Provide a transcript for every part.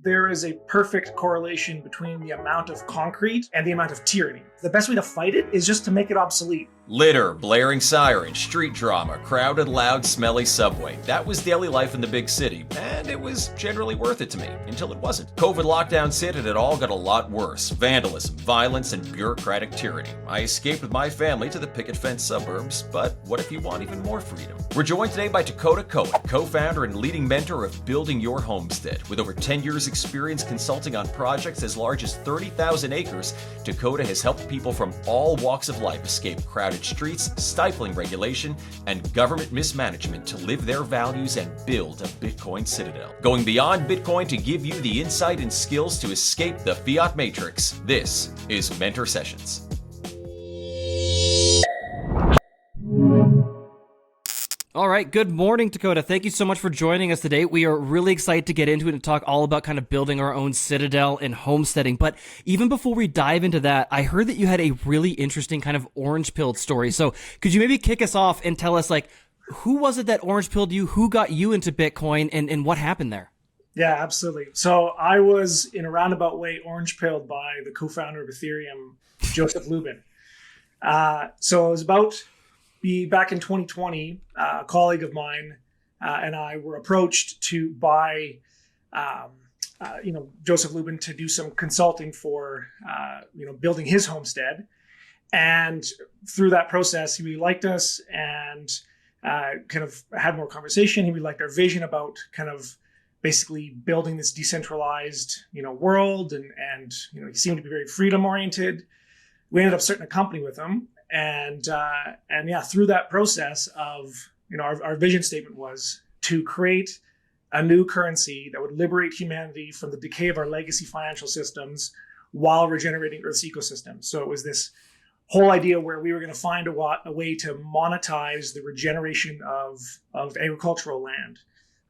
There is a perfect correlation between the amount of concrete and the amount of tyranny. The best way to fight it is just to make it obsolete. Litter, blaring sirens, street drama, crowded, loud, smelly subway. That was daily life in the big city, and it was generally worth it to me, until it wasn't. COVID lockdowns hit and it all got a lot worse. Vandalism, violence, and bureaucratic tyranny. I escaped with my family to the picket fence suburbs, but what if you want even more freedom? We're joined today by Takota Coen, co-founder and leading mentor of Building Your Homestead. With over 10 years experience consulting on projects as large as 30,000 acres, Takota has helped people from all walks of life escape crowded streets, stifling regulation, and government mismanagement to live their values and build a Bitcoin citadel. Going beyond Bitcoin to give you the insight and skills to escape the fiat matrix, this is Mentor Sessions. All right. Good morning, Takota. Thank you so much for joining us today. We are really excited to get into it and talk all about kind of building our own citadel and homesteading. But even before we dive into that, I heard that you had a really interesting kind of orange-pilled story. So could you maybe kick us off and tell us, like, who was it that orange-pilled you? Who got you into Bitcoin and what happened there? Yeah, absolutely. So I was, in a roundabout way, orange-pilled by the co-founder of Ethereum, Joseph Lubin. So it was back in 2020, a colleague of mine and I were approached to buy, Joseph Lubin to do some consulting for, building his homestead. And through that process, he really liked us and kind of had more conversation. He really liked our vision about kind of basically building this decentralized, world. And he seemed to be very freedom oriented. We ended up starting a company with him. And through that process of, our vision statement was to create a new currency that would liberate humanity from the decay of our legacy financial systems while regenerating Earth's ecosystem. So it was this whole idea where we were going to find a way to monetize the regeneration of agricultural land,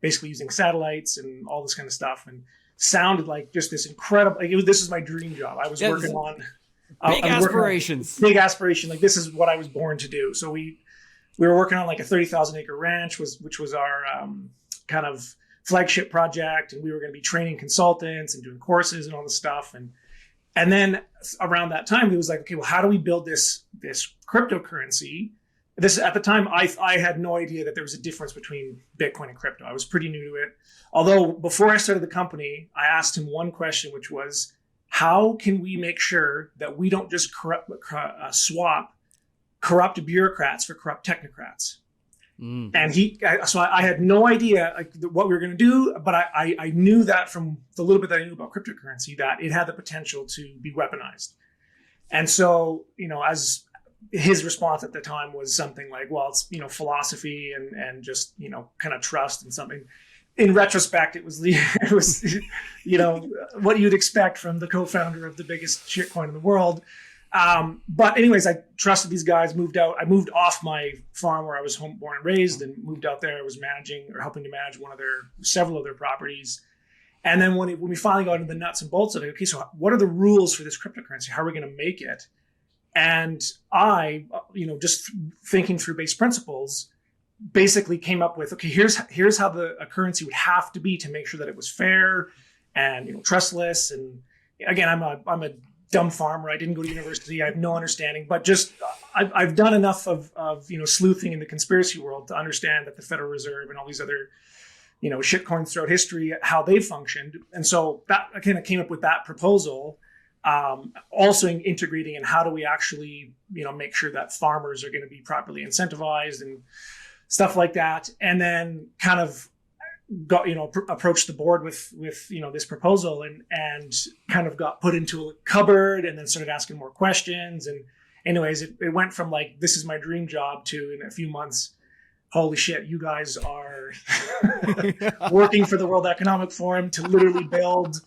basically using satellites and all this kind of stuff. And sounded like just this incredible, this is my dream job. I was working on big aspirations. Big aspiration. Like, this is what I was born to do. So we were working on like a 30,000 acre ranch, which was our kind of flagship project. And we were going to be training consultants and doing courses and all this stuff. And then around that time, he was like, okay, well, how do we build this cryptocurrency? This, at the time, I had no idea that there was a difference between Bitcoin and crypto. I was pretty new to it. Although before I started the company, I asked him one question, which was, how can we make sure that we don't just swap corrupt bureaucrats for corrupt technocrats? Mm. And so I had no idea what we were going to do, but I knew that from the little bit that I knew about cryptocurrency, that it had the potential to be weaponized. And so, as his response at the time was something like, well, it's, philosophy and just, kind of trust and something. In retrospect, it was what you'd expect from the co-founder of the biggest shitcoin in the world. But anyways, I trusted these guys, moved out. I moved off my farm where I was born and raised and moved out there. I was helping to manage several of their properties. And then when we finally got into the nuts and bolts of it, okay, so what are the rules for this cryptocurrency? How are we going to make it? And I, just thinking through base principles, basically came up with, okay, here's how a currency would have to be to make sure that it was fair and trustless. And again, I'm a dumb farmer. I didn't go to university. I have no understanding, but just I've done enough of sleuthing in the conspiracy world to understand that the Federal Reserve and all these other shitcoins throughout history, how they functioned. And so that I kind of came up with that proposal. Also integrating in how do we actually make sure that farmers are going to be properly incentivized and stuff like that. And then kind of got, approached the board with this proposal and kind of got put into a cupboard and then started asking more questions. And anyways, it went from like, this is my dream job to, in a few months, holy shit, you guys are working for the World Economic Forum to literally build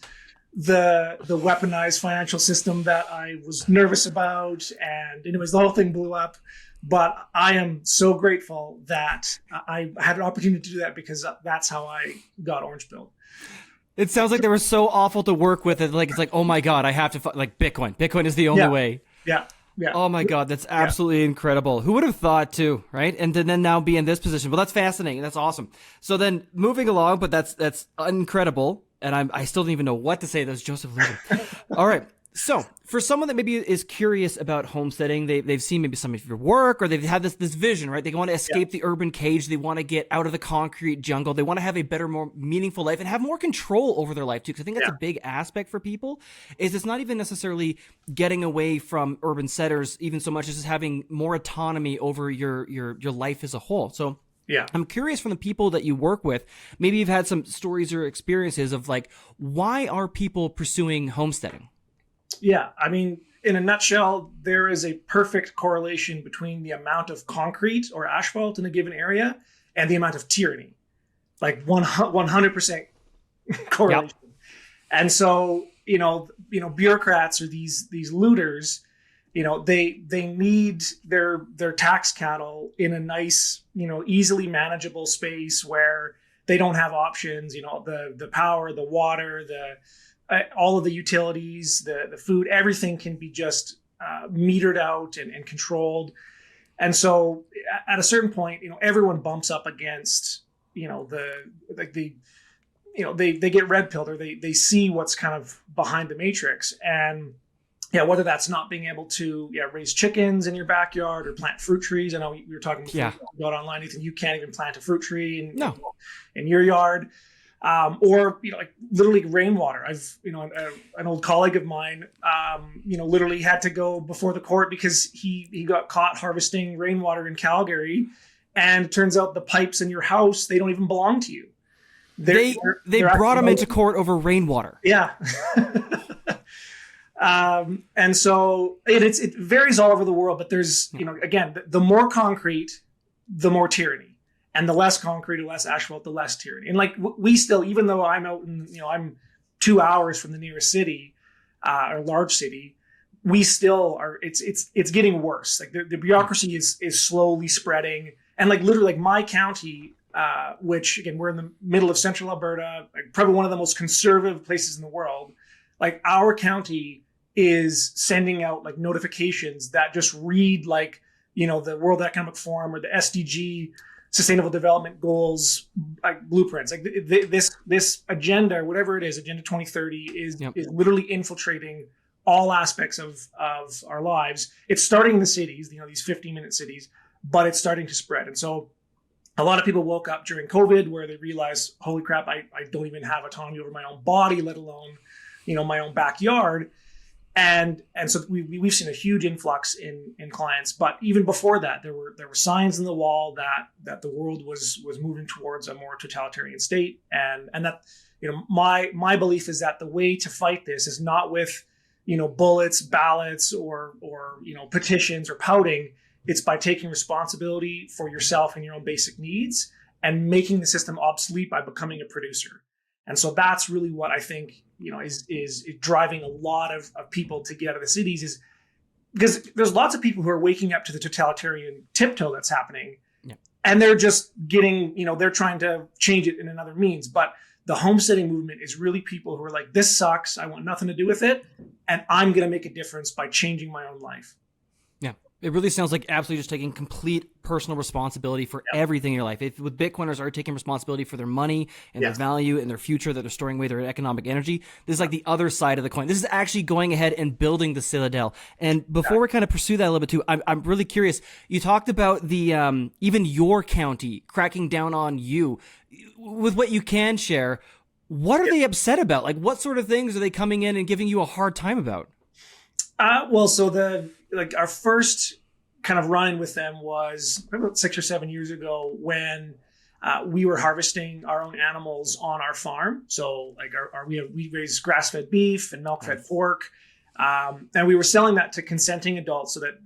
the weaponized financial system that I was nervous about. And anyways, the whole thing blew up. But I am so grateful that I had an opportunity to do that, because that's how I got orange pilled. It sounds like they were so awful to work with. It's like, oh my God, I have to Bitcoin. Bitcoin is the only way. Yeah. Oh my God, that's absolutely incredible. Who would have thought too, right? And then now be in this position. Well, that's fascinating. That's awesome. So then moving along, but that's incredible. and I still don't even know what to say. That's Joseph Lubin. All right. So for someone that maybe is curious about homesteading, they've seen maybe some of your work, or they've had this vision, right? They want to escape the urban cage. They want to get out of the concrete jungle. They want to have a better, more meaningful life and have more control over their life too. Because I think that's a big aspect for people, is it's not even necessarily getting away from urban setters, even so much as just having more autonomy over your life as a whole. So yeah, I'm curious, from the people that you work with, maybe you've had some stories or experiences of like, why are people pursuing homesteading? Yeah, I mean, in a nutshell, there is a perfect correlation between the amount of concrete or asphalt in a given area and the amount of tyranny, like 100% correlation. Yep. And so, bureaucrats or these looters, they need their tax cattle in a nice, easily manageable space where they don't have options. The power, the water, all of the utilities, the food, everything can be just metered out and controlled. And so at a certain point, everyone bumps up against, they get red pilled, or they see what's kind of behind the matrix. And whether that's not being able to raise chickens in your backyard or plant fruit trees. I know we were talking before we got online, Ethan, you can't even plant a fruit tree in your yard. Or like literally rainwater. I've an old colleague of mine literally had to go before the court because he got caught harvesting rainwater in Calgary, and it turns out the pipes in your house, they don't even belong to you. They brought him into court over rainwater. Yeah. And so it varies all over the world, but there's again, the more concrete, the more tyranny. And the less concrete or less asphalt, the less tyranny. And like we still, even though I'm out in, I'm 2 hours from the nearest city, or large city, we still are. It's getting worse. Like the bureaucracy is slowly spreading. And like literally, like my county, which again, we're in the middle of central Alberta, like probably one of the most conservative places in the world. Like our county is sending out like notifications that just read like the World Economic Forum or the SDG. Sustainable Development Goals, like blueprints, like this agenda, whatever it is, Agenda 2030, is literally infiltrating all aspects of our lives. It's starting in the cities, these 15-minute cities, but it's starting to spread. And so a lot of people woke up during COVID where they realized, holy crap, I don't even have autonomy over my own body, let alone, my own backyard. And so we've seen a huge influx in clients, but even before that, there were signs in the wall that the world was moving towards a more totalitarian state, and that my belief is that the way to fight this is not with bullets, ballots, or petitions or pouting. It's by taking responsibility for yourself and your own basic needs and making the system obsolete by becoming a producer. And so that's really what I think, is driving a lot of people to get out of the cities, is because there's lots of people who are waking up to the totalitarian tiptoe that's happening. Yeah. And they're just getting, they're trying to change it in another means. But the homesteading movement is really people who are like, this sucks, I want nothing to do with it, and I'm going to make a difference by changing my own life. Yeah. It really sounds like absolutely just taking complete personal responsibility for everything in your life. If with Bitcoiners are taking responsibility for their money and their value and their future that they're storing away, their economic energy, this is like the other side of the coin. This is actually going ahead and building the Citadel. And before we kind of pursue that a little bit too, I'm really curious. You talked about the even your county cracking down on you. With what you can share, what are they upset about? Like, what sort of things are they coming in and giving you a hard time about? So our first kind of run-in with them was about 6 or 7 years ago when we were harvesting our own animals on our farm. So like we raise grass-fed beef and milk-fed pork, and we were selling that to consenting adults so that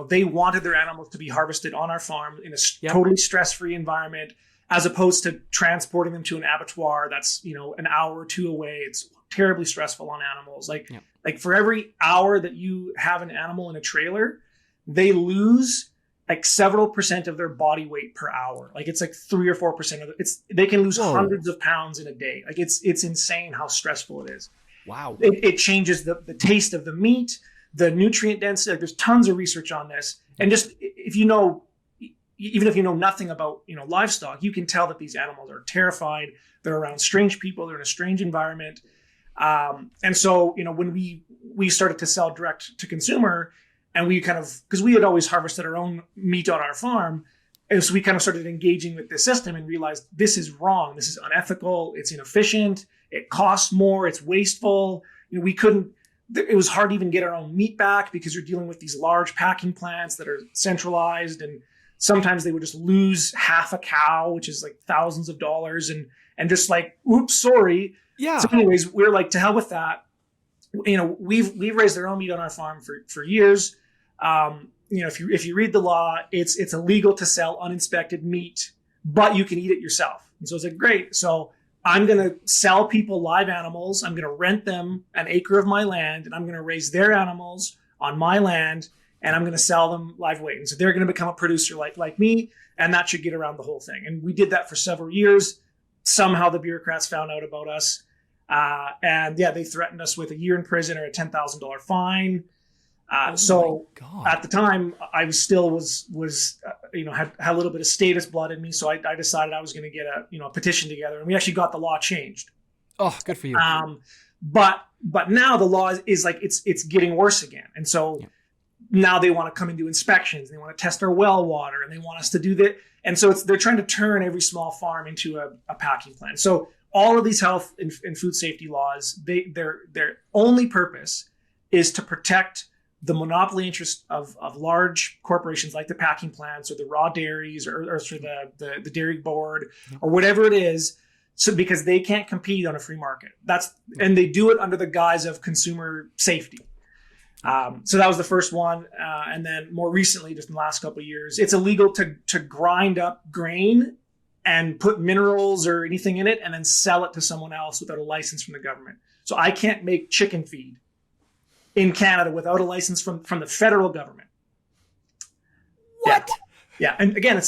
they wanted their animals to be harvested on our farm in a totally stress-free environment, as opposed to transporting them to an abattoir that's an hour or two away. It's terribly stressful on animals. Like for every hour that you have an animal in a trailer, they lose like several percent of their body weight per hour. Like it's like 3 or 4% of it. They can lose hundreds of pounds in a day. Like it's insane how stressful it is. Wow. It changes the taste of the meat, the nutrient density. Like there's tons of research on this. And just if even if you know nothing about, livestock, you can tell that these animals are terrified. They're around strange people. They're in a strange environment. And so, when we started to sell direct to consumer, and we because we had always harvested our own meat on our farm. And so we kind of started engaging with the system and realized this is wrong. This is unethical. It's inefficient. It costs more. It's wasteful. It was hard to even get our own meat back because you're dealing with these large packing plants that are centralized. And sometimes they would just lose half a cow, which is like thousands of dollars. And just like, oops, sorry. Yeah. So anyways, we're like, to hell with that. We've raised our own meat on our farm for years. If you read the law, it's illegal to sell uninspected meat, but you can eat it yourself. And so it's like, great. So I'm going to sell people live animals. I'm going to rent them an acre of my land, and I'm going to raise their animals on my land, and I'm going to sell them live weight. And so they're going to become a producer like me, and that should get around the whole thing. And we did that for several years. Somehow the bureaucrats found out about us. They threatened us with a year in prison or a $10,000 fine. So at the time, I was still had a little bit of status blood in me. So I decided I was going to get a petition together, and we actually got the law changed. Oh, good for you. But now the law is like, it's getting worse again. And so now they want to come and do inspections. They want to test our well water, and they want us to do that. And so they're trying to turn every small farm into a packing plant. So all of these health and food safety laws, their only purpose is to protect the monopoly interest of large corporations like the packing plants or the raw dairies or the dairy board or whatever it is. So because they can't compete on a free market, and they do it under the guise of consumer safety. So that was the first one. And then more recently, just in the last couple of years, it's illegal to grind up grain and put minerals or anything in it and then sell it to someone else without a license from the government. So I can't make chicken feed in Canada without a license from the federal government. What? Yeah. And again,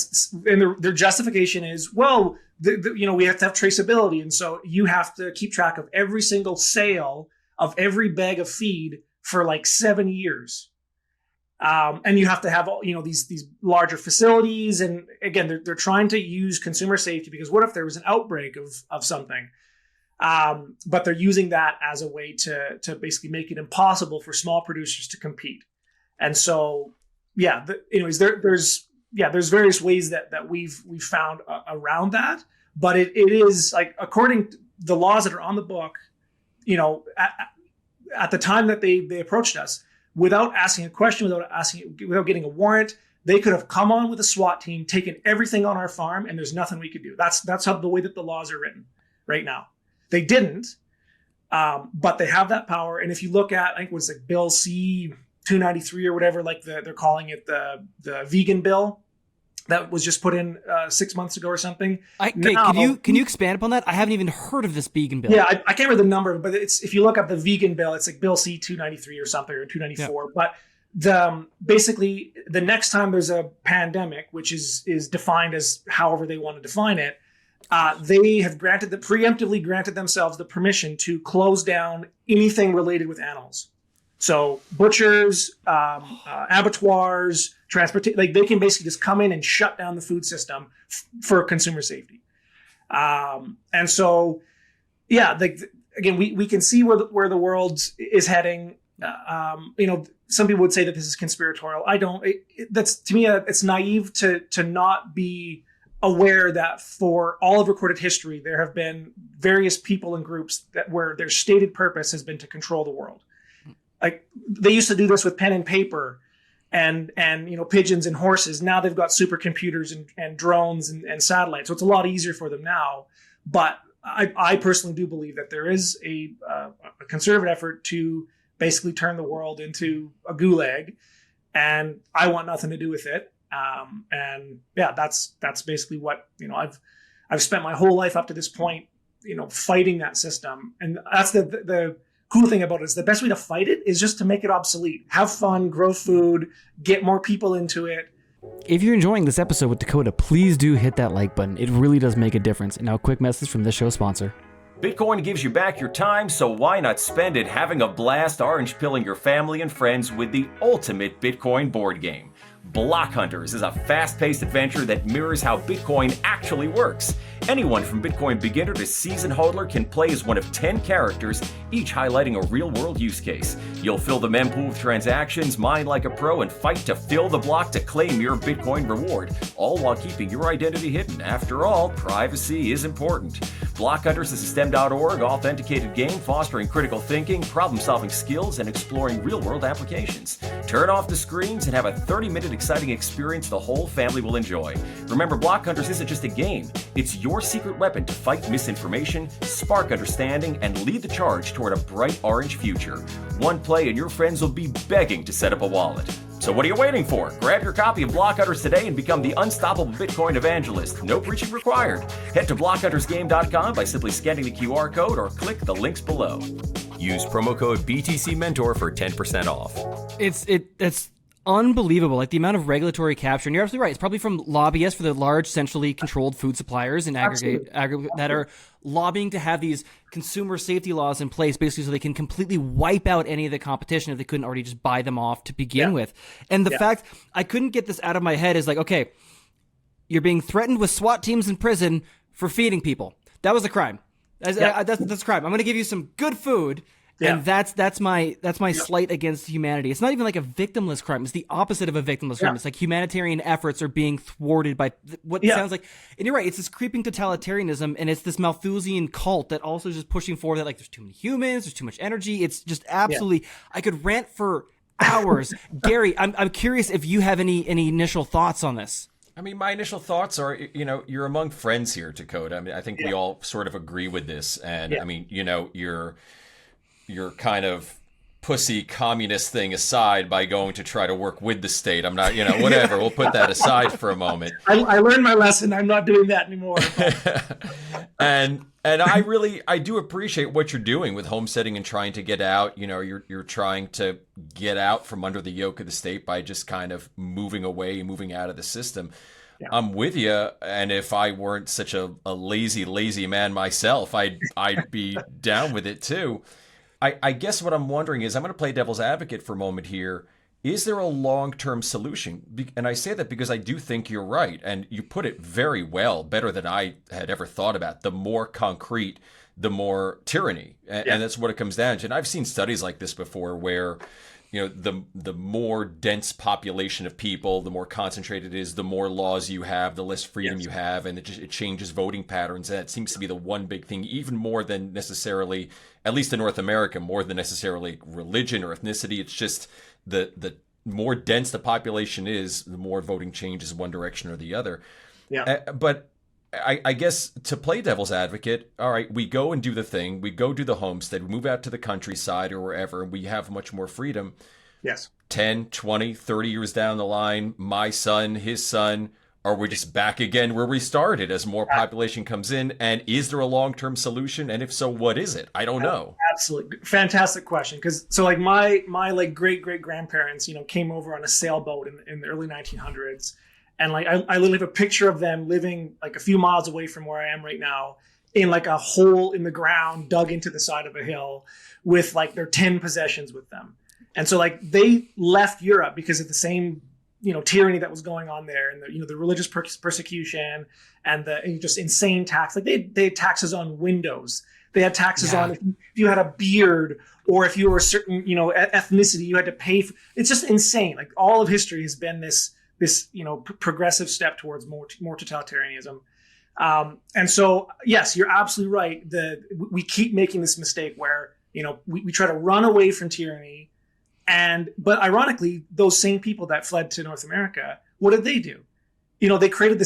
their justification is, well, we have to have traceability. And so you have to keep track of every single sale of every bag of feed for like 7 years. And you have to have, these larger facilities. And again, they're trying to use consumer safety because what if there was an outbreak of something? But they're using that as a way to basically make it impossible for small producers to compete. And so, there's various ways that we've found around that. But it is like, according to the laws that are on the book, at the time that they approached us, without asking a question, without getting a warrant, they could have come on with a SWAT team, taken everything on our farm, and there's nothing we could do. That's how the way that the laws are written right now. They didn't, but they have that power. And if you look at, I think it was like Bill C-293 or whatever, like they're calling it the vegan bill that was just put in 6 months ago or something. Can you expand upon that? I haven't even heard of this vegan bill. Yeah, I can't remember the number, but if you look up the vegan bill, it's like Bill C-293 or something, or 294. Yeah. But basically the next time there's a pandemic, which is defined as however they want to define it, they have preemptively granted themselves the permission to close down anything related with animals. So butchers, abattoirs, transportation, like they can basically just come in and shut down the food system for consumer safety. And so, again, we can see where the world is heading. Some people would say that this is conspiratorial. I don't. That's, to me, it's naive to not be aware that for all of recorded history, there have been various people and groups where their stated purpose has been to control the world. Like they used to do this with pen and paper and pigeons and horses. Now they've got supercomputers and drones and satellites. So it's a lot easier for them now. But I personally do believe that there is a concerted effort to basically turn the world into a gulag, and I want nothing to do with it. That's basically what, I've spent my whole life up to this point, fighting that system. And that's the cool thing about it is the best way to fight it is just to make it obsolete. Have fun, grow food, get more people into it. If you're enjoying this episode with Takota, please do hit that like button. It really does make a difference. And now a quick message from this show's sponsor. Bitcoin gives you back your time, so why not spend it having a blast orange pilling your family and friends with the ultimate Bitcoin board game? Block Hunters is a fast-paced adventure that mirrors how Bitcoin actually works. Anyone from Bitcoin beginner to seasoned hodler can play as one of 10 characters, each highlighting a real-world use case. You'll fill the mempool with transactions, mine like a pro, and fight to fill the block to claim your Bitcoin reward, all while keeping your identity hidden. After all, privacy is important. Block Hunters is a STEM.org authenticated game fostering critical thinking, problem-solving skills, and exploring real-world applications. Turn off the screens and have a 30-minute exciting experience the whole family will enjoy. Remember, Block Hunters isn't just a game. It's your secret weapon to fight misinformation, spark understanding, and lead the charge toward a bright orange future. One play and your friends will be begging to set up a wallet. So what are you waiting for? Grab your copy of Block Hunters today and become the unstoppable Bitcoin evangelist. No preaching required. Head to blockhuntersgame.com by simply scanning the QR code or click the links below. Use promo code BTCMentor for 10% off. It's unbelievable, like the amount of regulatory capture. And you're absolutely right. It's probably from lobbyists for the large centrally controlled food suppliers and aggregate that are lobbying to have these consumer safety laws in place, basically so they can completely wipe out any of the competition if they couldn't already just buy them off to begin with. And the fact I couldn't get this out of my head is like, okay, you're being threatened with SWAT teams in prison for feeding people. That was a crime. That's a crime. I'm going to give you some good food. And that's my slight against humanity. It's not even like a victimless crime. It's the opposite of a victimless crime. It's like humanitarian efforts are being thwarted by what sounds like. And you're right. It's this creeping totalitarianism, and it's this Malthusian cult that also is just pushing forward that like there's too many humans, there's too much energy. It's just absolutely. I could rant for hours. Gary, I'm curious if you have any initial thoughts on this. I mean, my initial thoughts are, you're among friends here, Takota. I mean, I think we all sort of agree with this, and I mean, your kind of pussy communist thing aside by going to try to work with the state. I'm not, whatever. We'll put that aside for a moment. I learned my lesson. I'm not doing that anymore. And I do appreciate what you're doing with homesteading and trying to get out. You're trying to get out from under the yoke of the state by just kind of moving away, moving out of the system. Yeah. I'm with you, and if I weren't such a lazy man myself, I'd be down with it too. I guess what I'm wondering is, I'm going to play devil's advocate for a moment here. Is there a long-term solution? And I say that because I do think you're right, and you put it very well, better than I had ever thought about. The more concrete, the more tyranny, and that's what it comes down to. And I've seen studies like this before where, the more dense population of people, the more concentrated it is, the more laws you have, the less freedom you have, and it changes voting patterns. And that seems to be the one big thing, even more than necessarily, at least in North America, more than necessarily religion or ethnicity. It's just the more dense the population is, the more voting changes one direction or the other. But I guess to play devil's advocate, all right, we go and do the thing. We go do the homestead. We move out to the countryside or wherever, and we have much more freedom. Yes. 10, 20, 30 years down the line, my son, his son, are we just back again where we started as more population comes in? And is there a long-term solution? And if so, what is it? I don't know. Absolutely. Fantastic question. Because so like my like great-great-grandparents, came over on a sailboat in the early 1900s. And like I literally have a picture of them living like a few miles away from where I am right now, in like a hole in the ground dug into the side of a hill with like their 10 possessions with them. And so like they left Europe because of the same, tyranny that was going on there, and the religious persecution and the just insane tax. Like they had taxes on windows. They had taxes on if you had a beard or if you were a certain, ethnicity, you had to pay for. It's just insane. Like all of history has been this progressive step towards more totalitarianism. And so, yes, you're absolutely right. We keep making this mistake where, we try to run away from tyranny. But ironically, those same people that fled to North America, what did they do? They created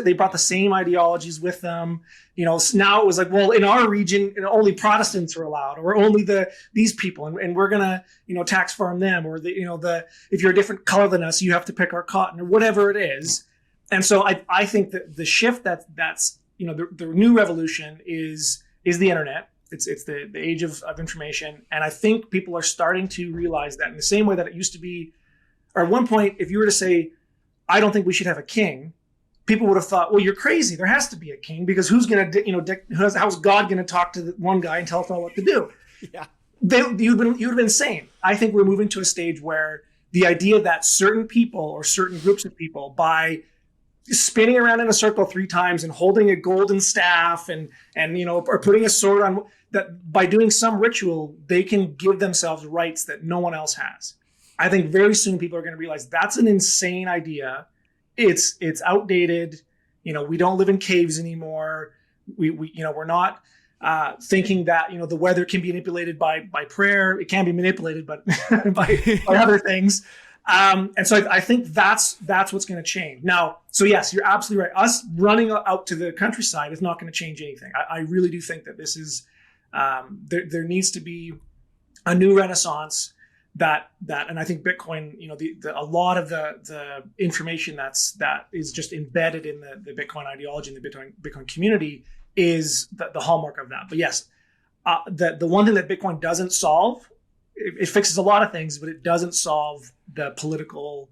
they brought the same ideologies with them. Now it was like, well, in our region, only Protestants are allowed, or only these people, and we're gonna, tax farm them, or if you're a different color than us, you have to pick our cotton, or whatever it is. And so I think that the shift that's the new revolution is the internet. It's the age of information, and I think people are starting to realize that in the same way that it used to be, or at one point, if you were to say, I don't think we should have a king, people would have thought, well, you're crazy. There has to be a king, because who's going to, how's God going to talk to one guy and tell us all what to do? Yeah. You'd have been insane. I think we're moving to a stage where the idea that certain people or certain groups of people, by spinning around in a circle 3 times and holding a golden staff and or putting a sword on, that by doing some ritual, they can give themselves rights that no one else has. I think very soon people are going to realize that's an insane idea. It's outdated. We don't live in caves anymore. We're not thinking that the weather can be manipulated by prayer. It can be manipulated, but by other things. And so I think that's what's going to change now. So yes, you're absolutely right. Us running out to the countryside is not going to change anything. I really do think that this is there needs to be a new renaissance. That and I think Bitcoin, a lot of the information that is just embedded in the Bitcoin ideology and the Bitcoin community is the hallmark of that. But yes, the one thing that Bitcoin doesn't solve, it fixes a lot of things, but it doesn't solve the political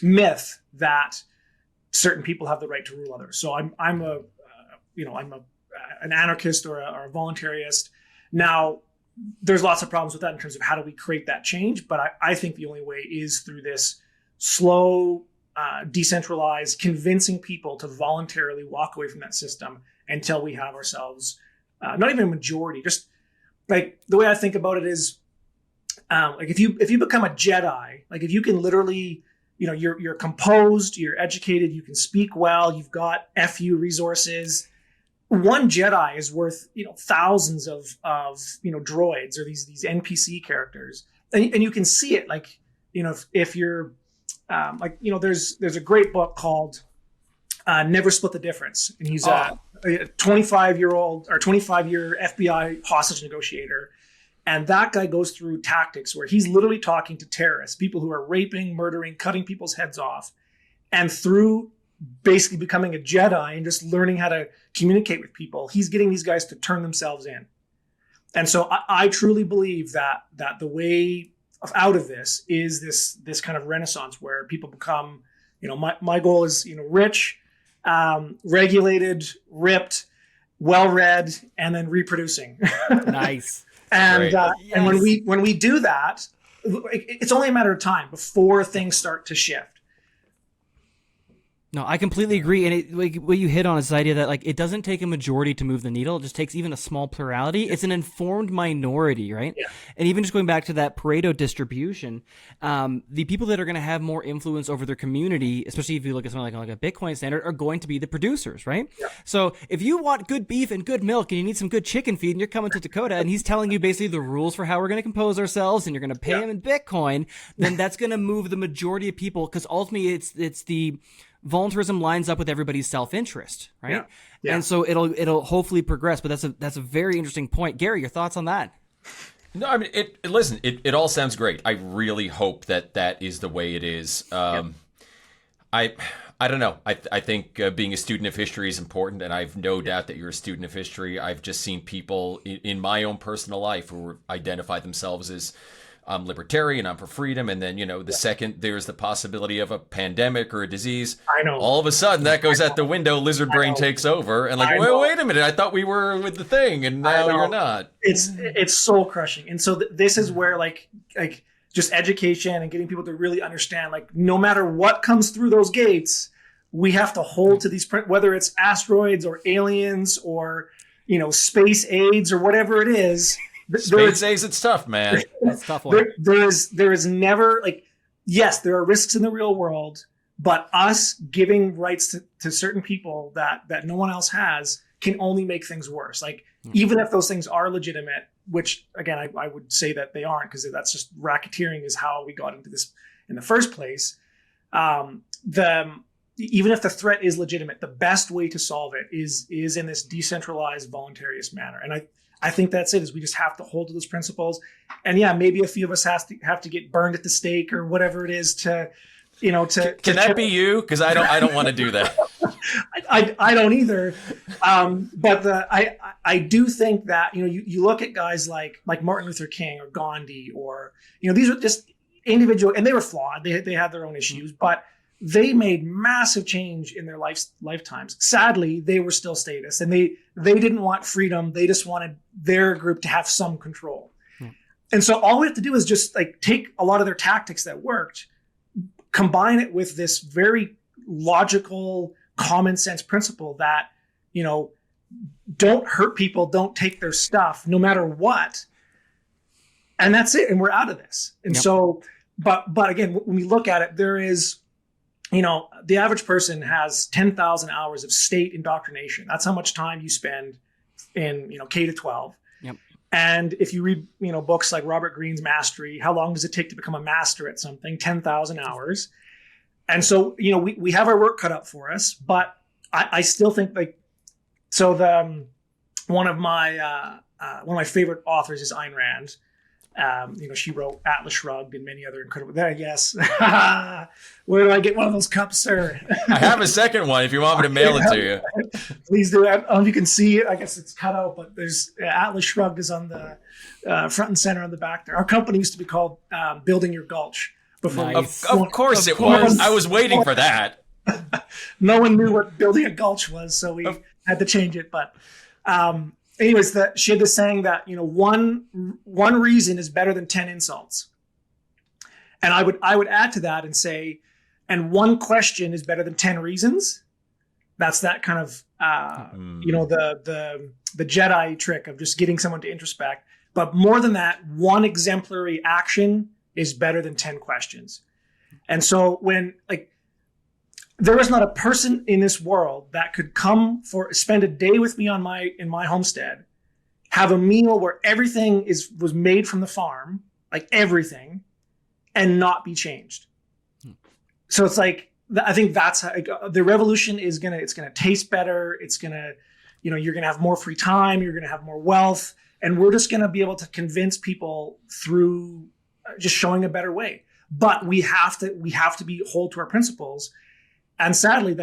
myth that certain people have the right to rule others. So I'm an anarchist or a voluntarist. Now, there's lots of problems with that in terms of how do we create that change. But I think the only way is through this slow, decentralized, convincing people to voluntarily walk away from that system until we have ourselves, not even a majority, just like the way I think about it is, like if you become a Jedi, like if you can literally, you're composed, you're educated, you can speak well, you've got FU resources. One Jedi is worth, thousands of droids or these NPC characters, and you can see it. Like, if you're there's a great book called Never Split the Difference, and he's a 25-year-old or 25-year FBI hostage negotiator, and that guy goes through tactics where he's literally talking to terrorists, people who are raping, murdering, cutting people's heads off, and through basically becoming a Jedi and just learning how to communicate with people, he's getting these guys to turn themselves in. And so I truly believe that the way out of this is this kind of renaissance where people become, my goal is, rich, regulated, ripped, well-read, and then reproducing. Nice. And yes. And when we do that, it's only a matter of time before things start to shift. No, I completely agree. And what you hit on is the idea that it doesn't take a majority to move the needle. It just takes even a small plurality. It's an informed minority, right? Yeah. And even just going back to that Pareto distribution, the people that are going to have more influence over their community, especially if you look at something like a Bitcoin standard, are going to be the producers, right? Yeah. So if you want good beef and good milk and you need some good chicken feed and you're coming to Takota and he's telling you basically the rules for how we're going to compose ourselves and you're going to pay him in Bitcoin, then that's going to move the majority of people, because ultimately it's the voluntarism lines up with everybody's self-interest, right? Yeah. Yeah. And so it'll hopefully progress. But that's a very interesting point. Gary, your thoughts on that? No, I mean, it all sounds great. I really hope that is the way it is. I don't know. I think being a student of history is important, and I've no doubt that you're a student of history. I've just seen people in my own personal life who identify themselves as I'm libertarian, I'm for freedom, and then, the second there's the possibility of a pandemic or a disease, I know, all of a sudden that goes out the window, lizard brain takes over, and wait a minute, I thought we were with the thing, and now you're not. It's soul crushing. And so this is where like just education and getting people to really understand, no matter what comes through those gates, we have to hold to these, whether it's asteroids or aliens or, space aids or whatever it is. Space says it's tough, man. That's a tough one. There is never yes, there are risks in the real world, but us giving rights to certain people that no one else has can only make things worse. Even if those things are legitimate, which again, I would say that they aren't, because that's just racketeering is how we got into this in the first place. Even if the threat is legitimate, the best way to solve it is in this decentralized, voluntarist manner. And I think that's it, is we just have to hold to those principles. And yeah, maybe a few of us have to get burned at the stake or whatever it is to Can that be you? Because I don't want to do that. I don't either. But I do think that, you look at guys like Martin Luther King or Gandhi, or, these are just individual, and they were flawed. They had their own issues, but they made massive change in their lifetimes. Sadly, they were still statists, and they didn't want freedom. They just wanted their group to have some control. And so all we have to do is just like take a lot of their tactics that worked, combine it with this very logical, common sense principle that, don't hurt people, don't take their stuff, no matter what. And that's it. And we're out of this. And so, but again, when we look at it, there is, the average person has 10,000 hours of state indoctrination. That's how much time you spend in, K to 12. Yep. And if you read, books like Robert Greene's Mastery, how long does it take to become a master at something? 10,000 hours. And so, we have our work cut out for us, but I still think so one of my favorite authors is Ayn Rand. She wrote Atlas Shrugged and many other incredible. There, yes. Where do I get one of those cups, sir? I have a second one if you want me to mail it to you. Please do. I don't know if you can see it. I guess it's cut out, but there's Atlas Shrugged is on the front and center on the back there. Our company used to be called Building Your Gulch. Before Nice. Of course it was. I was waiting for that. No one knew what building a gulch was, so we had to change it. But anyways, she had this saying that one reason is better than 10 insults, and I would add to that and say, and one question is better than 10 reasons. That's that kind of the Jedi trick of just getting someone to introspect. But more than that, one exemplary action is better than 10 questions. And so when there is not a person in this world that could spend a day with me in my homestead, have a meal where everything was made from the farm, like everything, and not be changed. So it's I think that's how the revolution is it's gonna taste better. It's gonna, you're gonna have more free time. You're gonna have more wealth, and we're just gonna be able to convince people through just showing a better way. But we have to hold to our principles. And sadly,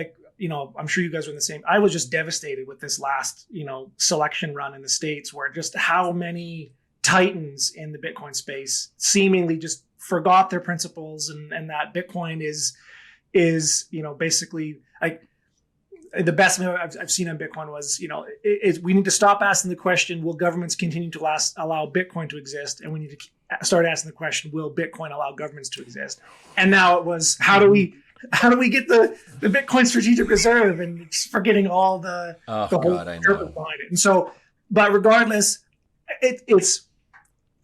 I'm sure you guys are in the same. I was just devastated with this last, selection run in the States, where just how many titans in the Bitcoin space seemingly just forgot their principles, and that Bitcoin is basically the best thing I've seen on Bitcoin was, we need to stop asking the question, will governments continue to allow Bitcoin to exist? And we need to start asking the question, will Bitcoin allow governments to exist? And now it was, how do we get the Bitcoin strategic reserve, and just forgetting all the whole purpose behind it. And so, but regardless,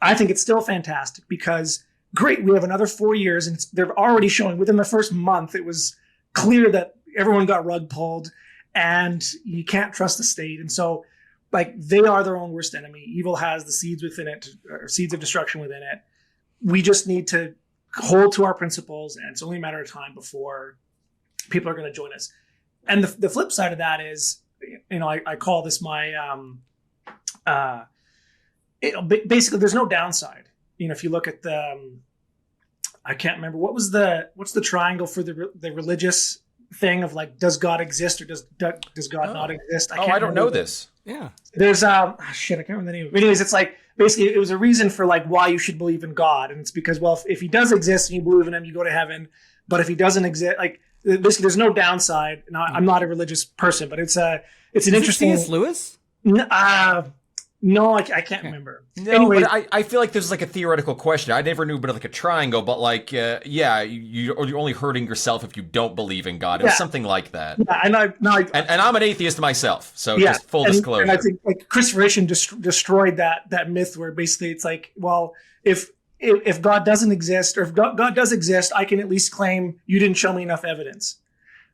I think it's still fantastic because great, we have another 4 years, and they're already showing within the first month, it was clear that everyone got rug pulled and you can't trust the state. And so they are their own worst enemy. Evil has the seeds within it, or seeds of destruction within it. We just need to hold to our principles, and it's only a matter of time before people are going to join us. And the flip side of that is, I call this my, basically there's no downside. If you look at I can't remember what's the triangle for the religious thing of does God exist or does God not exist? I don't know this. Yeah. There's I can't remember the name of it. Anyways, it's basically it was a reason for why you should believe in God, and it's because, well, if he does exist and you believe in him, you go to heaven. But if he doesn't exist, basically there's no downside. Now, I'm not a religious person, but it's an interesting. C.S. Lewis? No, I can't remember. No, anyway, but I feel like there's a theoretical question. I never knew about a triangle, but you're only hurting yourself if you don't believe in God. It was something like that. Yeah, and I'm an atheist myself, so just full disclosure. And I think Christopher Hitchens destroyed that myth where basically it's well, if God doesn't exist, or if God does exist, I can at least claim you didn't show me enough evidence.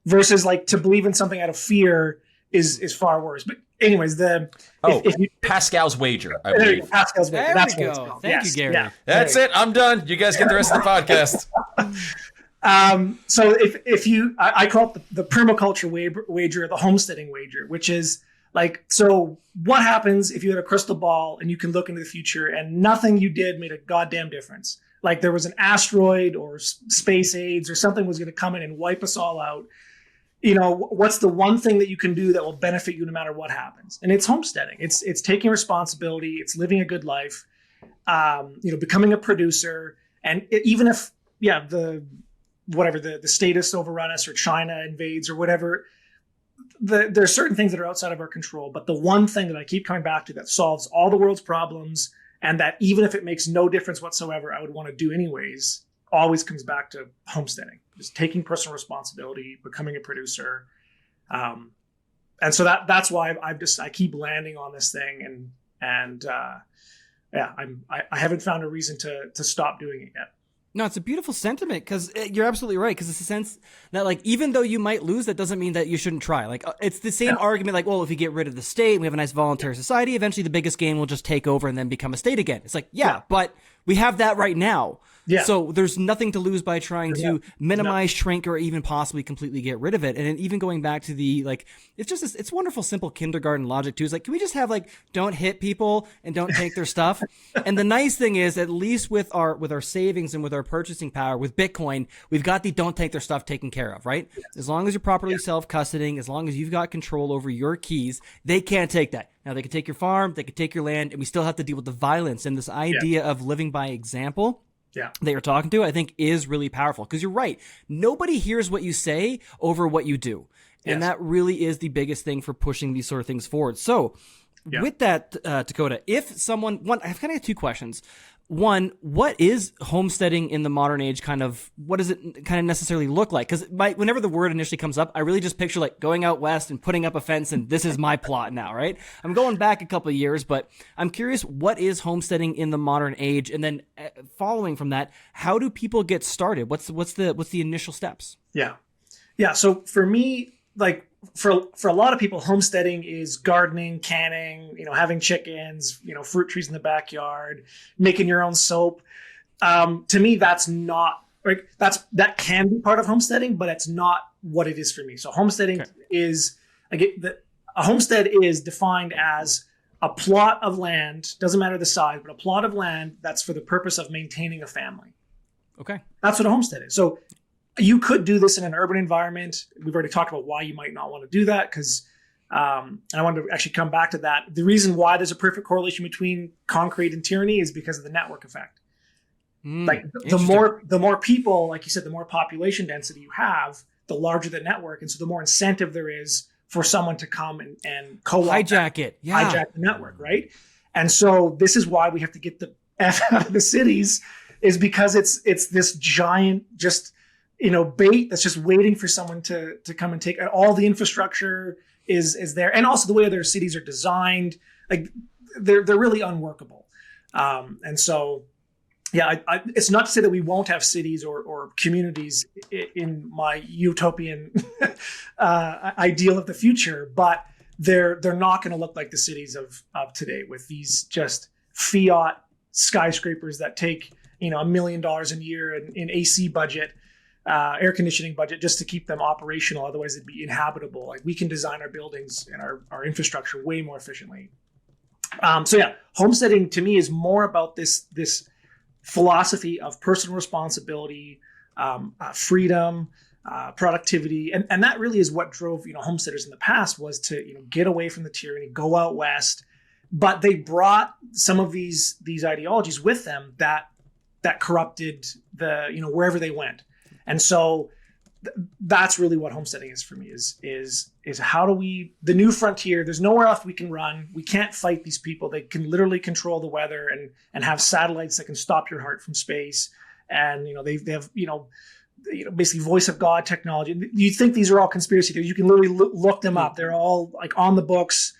Versus to believe in something out of fear is far worse. But anyways, Pascal's wager, I believe. Pascal's wager. There That's we what go. it's called. Thank you, Gary. Yeah. That's it. I'm done. You guys get the rest of the podcast. So I call it the permaculture wager, the homesteading wager, which is so what happens if you had a crystal ball and you can look into the future and nothing you did made a goddamn difference? There was an asteroid or space AIDS or something was going to come in and wipe us all out. What's the one thing that you can do that will benefit you no matter what happens? And it's homesteading. It's taking responsibility. It's living a good life, becoming a producer. And even if, the statists overrun us or China invades or whatever, there are certain things that are outside of our control. But the one thing that I keep coming back to that solves all the world's problems and that even if it makes no difference whatsoever, I would want to do anyways, always comes back to homesteading, just taking personal responsibility, becoming a producer. And so that's why I keep landing on this thing, and I haven't found a reason to stop doing it yet. No, it's a beautiful sentiment, because you're absolutely right. Because it's a sense that, like, even though you might lose, that doesn't mean that you shouldn't try. Like, it's the same argument, like, well, if we get rid of the state and we have a nice voluntary society, eventually the biggest game will just take over and then become a state again. It's like, but we have that right now. Yeah. So there's nothing to lose by trying to minimize, shrink, or even possibly completely get rid of it. And then even going back to the, like, it's just it's wonderful, simple kindergarten logic too. It's like, can we just have, like, don't hit people and don't take their stuff? And the nice thing is, at least with our savings and with our purchasing power with Bitcoin, we've got the don't take their stuff taken care of, right? Yes. As long as you're properly self-custodying, as long as you've got control over your keys, they can't take that. Now, they can take your farm, they can take your land, and we still have to deal with the violence. And this idea of living by example that you're talking to, I think, is really powerful, because you're right. Nobody hears what you say over what you do. And that really is the biggest thing for pushing these sort of things forward. So with that, Takota, if someone, I've kind of got two questions. One, what is homesteading in the modern age? What does it kind of necessarily look like? Because whenever the word initially comes up, I really just picture, like, going out west and putting up a fence, and this is my plot now, right? I'm going back a couple of years, but I'm curious, what is homesteading in the modern age? And then following from that, how do people get started? What's the initial steps? Yeah. So for me, like, for a lot of people, homesteading is gardening, canning, having chickens, fruit trees in the backyard, making your own soap. To me, that's not, like, that can be part of homesteading, but it's not what it is for me. So homesteading is, a homestead is defined as a plot of land, doesn't matter the size, but a plot of land that's for the purpose of maintaining a family. Okay. That's what a homestead is. So you could do this in an urban environment. We've already talked about why you might not want to do that, because and I wanted to actually come back to that. The reason why there's a perfect correlation between concrete and tyranny is because of the network effect. Like, the more people, like you said, the more population density you have, the larger the network. And so the more incentive there is for someone to come and co-opt hijack the network, right? And so this is why we have to get the F out of the cities, is because it's this giant bait that's just waiting for someone to come and take. All the infrastructure is there, and also the way their cities are designed, like, they're really unworkable. And so, it's not to say that we won't have cities or communities in my utopian ideal of the future, but they're not going to look like the cities of today, with these just fiat skyscrapers that take $1 million a year in AC budget, air conditioning budget, just to keep them operational. Otherwise, it'd be inhabitable. Like, we can design our buildings and our infrastructure way more efficiently. Homesteading to me is more about this philosophy of personal responsibility, freedom, productivity, and that really is what drove homesteaders in the past, was to get away from the tyranny, go out west. But they brought some of these ideologies with them that corrupted wherever they went. And so that's really what homesteading is for me, is how do the new frontier, there's nowhere else we can run. We can't fight these people. They can literally control the weather and have satellites that can stop your heart from space. And, they have, basically voice of God technology. You think these are all conspiracy theories. You can literally look them up. They're all, like, on the books.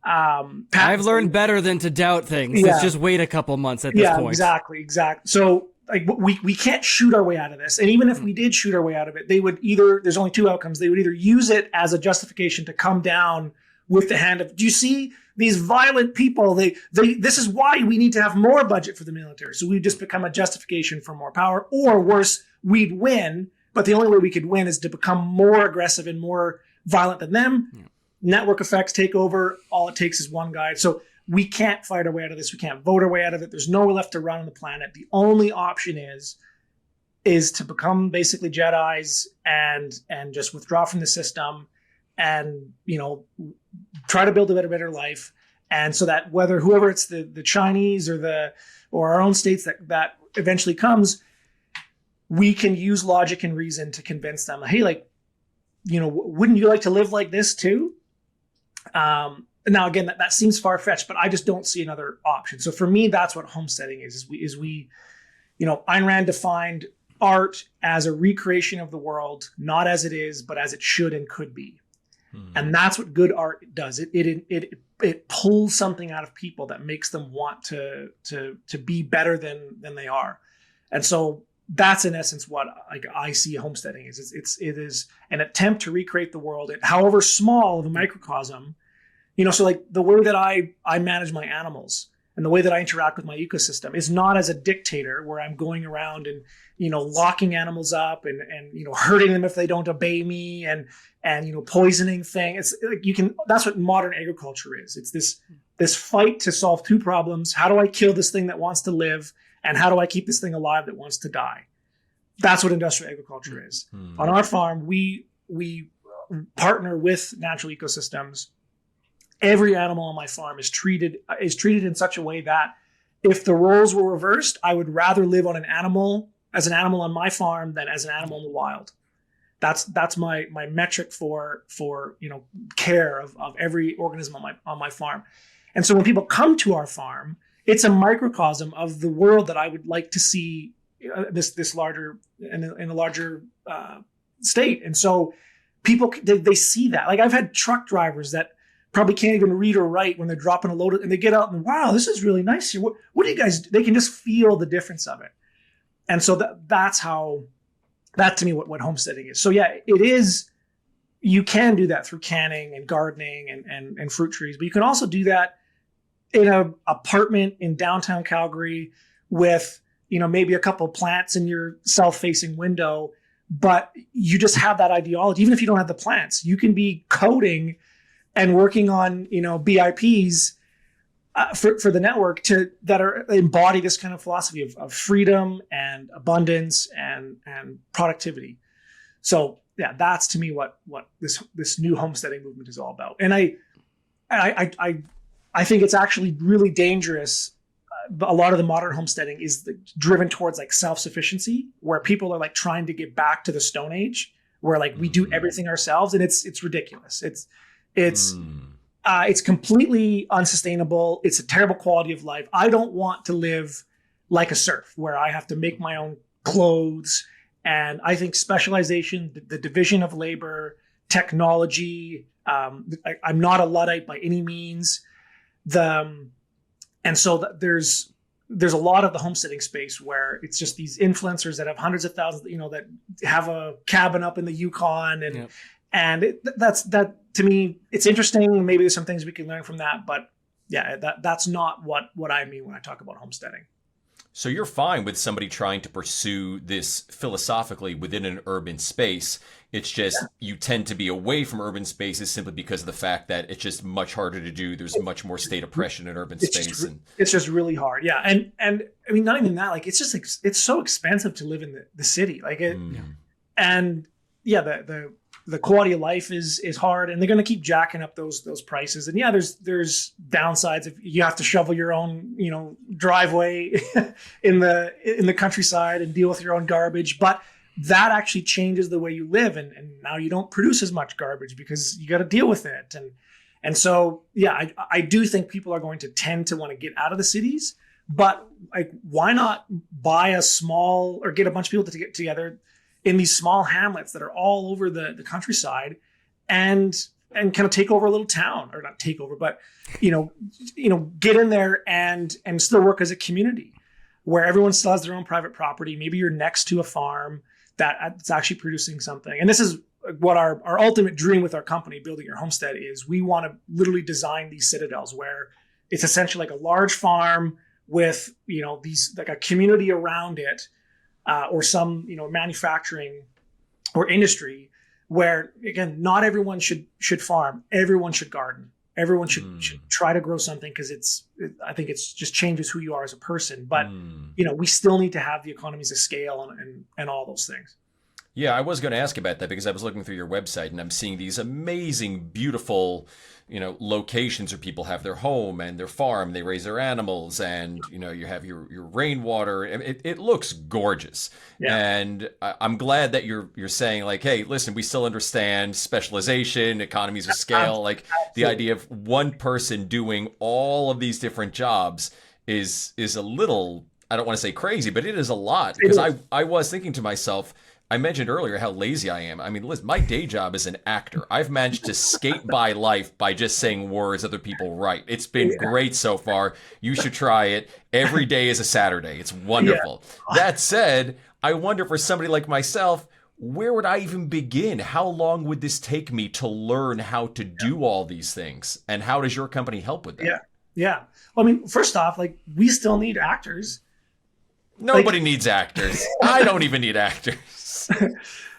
I've learned better than to doubt things. Let's just wait a couple months at this point. Exactly. So, like, we can't shoot our way out of this. And even if we did shoot our way out of it, they would there's only two outcomes. They would either use it as a justification to come down with the hand of, do you see these violent people? This is why we need to have more budget for the military. So we just become a justification for more power, or worse, we'd win. But the only way we could win is to become more aggressive and more violent than them. Yeah. Network effects take over. All it takes is one guy. So we can't fight our way out of this. We can't vote our way out of it. There's nowhere left to run on the planet. The only option is to become basically Jedis and just withdraw from the system and, try to build a better life. And so that whoever it's the Chinese or our own states that eventually comes, we can use logic and reason to convince them, hey, like, wouldn't you like to live like this too? now again, that seems far-fetched, but I just don't see another option. So for me, that's what homesteading is we, Ayn Rand defined art as a recreation of the world, not as it is, but as it should and could be. And that's what good art does. It pulls something out of people that makes them want to be better than they are. And so that's in essence what I see homesteading is. It is an attempt to recreate the world, however small of a microcosm. So like the way that I manage my animals and the way that I interact with my ecosystem is not as a dictator where I'm going around and locking animals up and hurting them if they don't obey me and poisoning things. It's like that's what modern agriculture is. It's this fight to solve two problems. How do I kill this thing that wants to live, and how do I keep this thing alive that wants to die? That's what industrial agriculture is. On our farm, we partner with natural ecosystems. Every animal on my farm is treated in such a way that if the roles were reversed, I would rather live as an animal on my farm than as an animal in the wild. That's my metric for care of every organism on my farm. And so when people come to our farm, it's a microcosm of the world that I would like to see this larger in a larger state. And so people they see that. Like I've had truck drivers that probably can't even read or write when they're dropping a load, and they get out and, wow, this is really nice here. What do you guys do? They can just feel the difference of it. And so that's to me what homesteading is. So yeah, it is, you can do that through canning and gardening and fruit trees, but you can also do that in an apartment in downtown Calgary with, maybe a couple of plants in your south-facing window, but you just have that ideology. Even if you don't have the plants, you can be coding and working on, BIPs for the network that embody this kind of philosophy of freedom and abundance and productivity. So yeah, that's to me what this new homesteading movement is all about. And I think it's actually really dangerous. A lot of the modern homesteading is driven towards like self-sufficiency, where people are like trying to get back to the Stone Age, where like we do everything ourselves, and it's ridiculous. It's completely unsustainable. It's a terrible quality of life. I don't want to live like a serf where I have to make my own clothes. And I think specialization, the division of labor, technology, I'm not a Luddite by any means. And so there's a lot of the homesteading space where it's just these influencers that have hundreds of thousands, that have a cabin up in the Yukon and that's to me, it's interesting. Maybe there's some things we can learn from that, but yeah, that's not what I mean when I talk about homesteading. So you're fine with somebody trying to pursue this philosophically within an urban space. It's just you tend to be away from urban spaces simply because of the fact that it's just much harder to do. There's much more state oppression in urban space. It's just really hard. Yeah. And I mean, not even that, like, it's just, it's so expensive to live in the city. Like it, and yeah, the quality of life is hard, and they're going to keep jacking up those prices. And yeah, there's downsides if you have to shovel your own, driveway in the countryside and deal with your own garbage. But that actually changes the way you live, and now you don't produce as much garbage because you got to deal with it. And so yeah, I do think people are going to tend to want to get out of the cities, but like, why not buy a small or get a bunch of people to get together in these small hamlets that are all over the countryside and kind of take over a little town, or not take over, but, get in there and still work as a community where everyone still has their own private property. Maybe you're next to a farm that's actually producing something. And this is what our ultimate dream with our company, Building Your Homestead, is. We want to literally design these citadels where it's essentially like a large farm with, these, like a community around it, or some, manufacturing or industry where, again, not everyone should farm. Everyone should garden. Everyone should try to grow something, because I think it's just changes who you are as a person. But, we still need to have the economies of scale and all those things. Yeah, I was going to ask about that because I was looking through your website and I'm seeing these amazing, beautiful, locations where people have their home and their farm, they raise their animals, and you have your rainwater. It looks gorgeous. Yeah. And I'm glad that you're saying like, hey, listen, we still understand specialization, economies of scale, like the idea of one person doing all of these different jobs is a little, I don't want to say crazy, but it is a lot, because I was thinking to myself, I mentioned earlier how lazy I am. I mean, listen, my day job is an actor. I've managed to skate by life by just saying words other people write. It's been great so far. You should try it. Every day is a Saturday. It's wonderful. That said, I wonder for somebody like myself, where would I even begin? How long would this take me to learn how to do all these things? And how does your company help with that? Yeah. Well, I mean, first off, like, we still need actors. Nobody needs actors. I don't even need actors.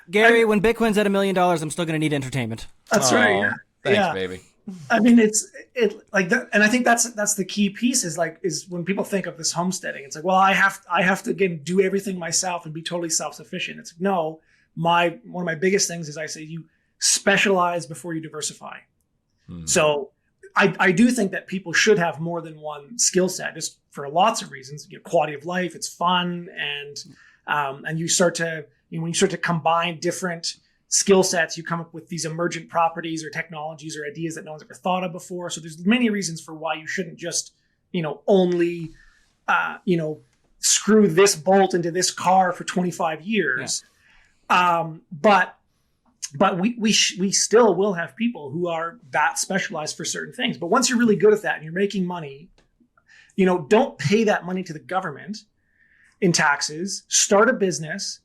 Gary, when Bitcoin's at $1 million, I'm still going to need entertainment. That's right. Yeah. Thanks, baby. I mean, it like that, and I think that's the key piece is when people think of this homesteading, it's like, well, I have to again do everything myself and be totally self-sufficient. It's like, no, one of my biggest things is I say you specialize before you diversify. So I do think that people should have more than one skill set, just for lots of reasons. Quality of life, it's fun, and you start to when you start to combine different skill sets, you come up with these emergent properties or technologies or ideas that no one's ever thought of before. So there's many reasons for why you shouldn't just only screw this bolt into this car for 25 years. But we still will have people who are that specialized for certain things. But once you're really good at that and you're making money, don't pay that money to the government in taxes. Start a business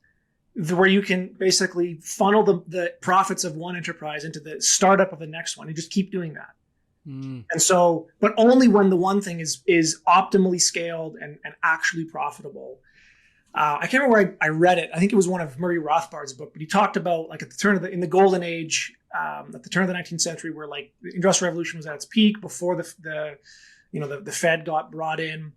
where you can basically funnel the profits of one enterprise into the startup of the next one, and just keep doing that. And so, but only when the one thing is optimally scaled and actually profitable. I can't remember where I read it. I think it was one of Murray Rothbard's book, but he talked about like at the turn of in the golden age, at the turn of the 19th century, where like the Industrial Revolution was at its peak before the Fed got brought in.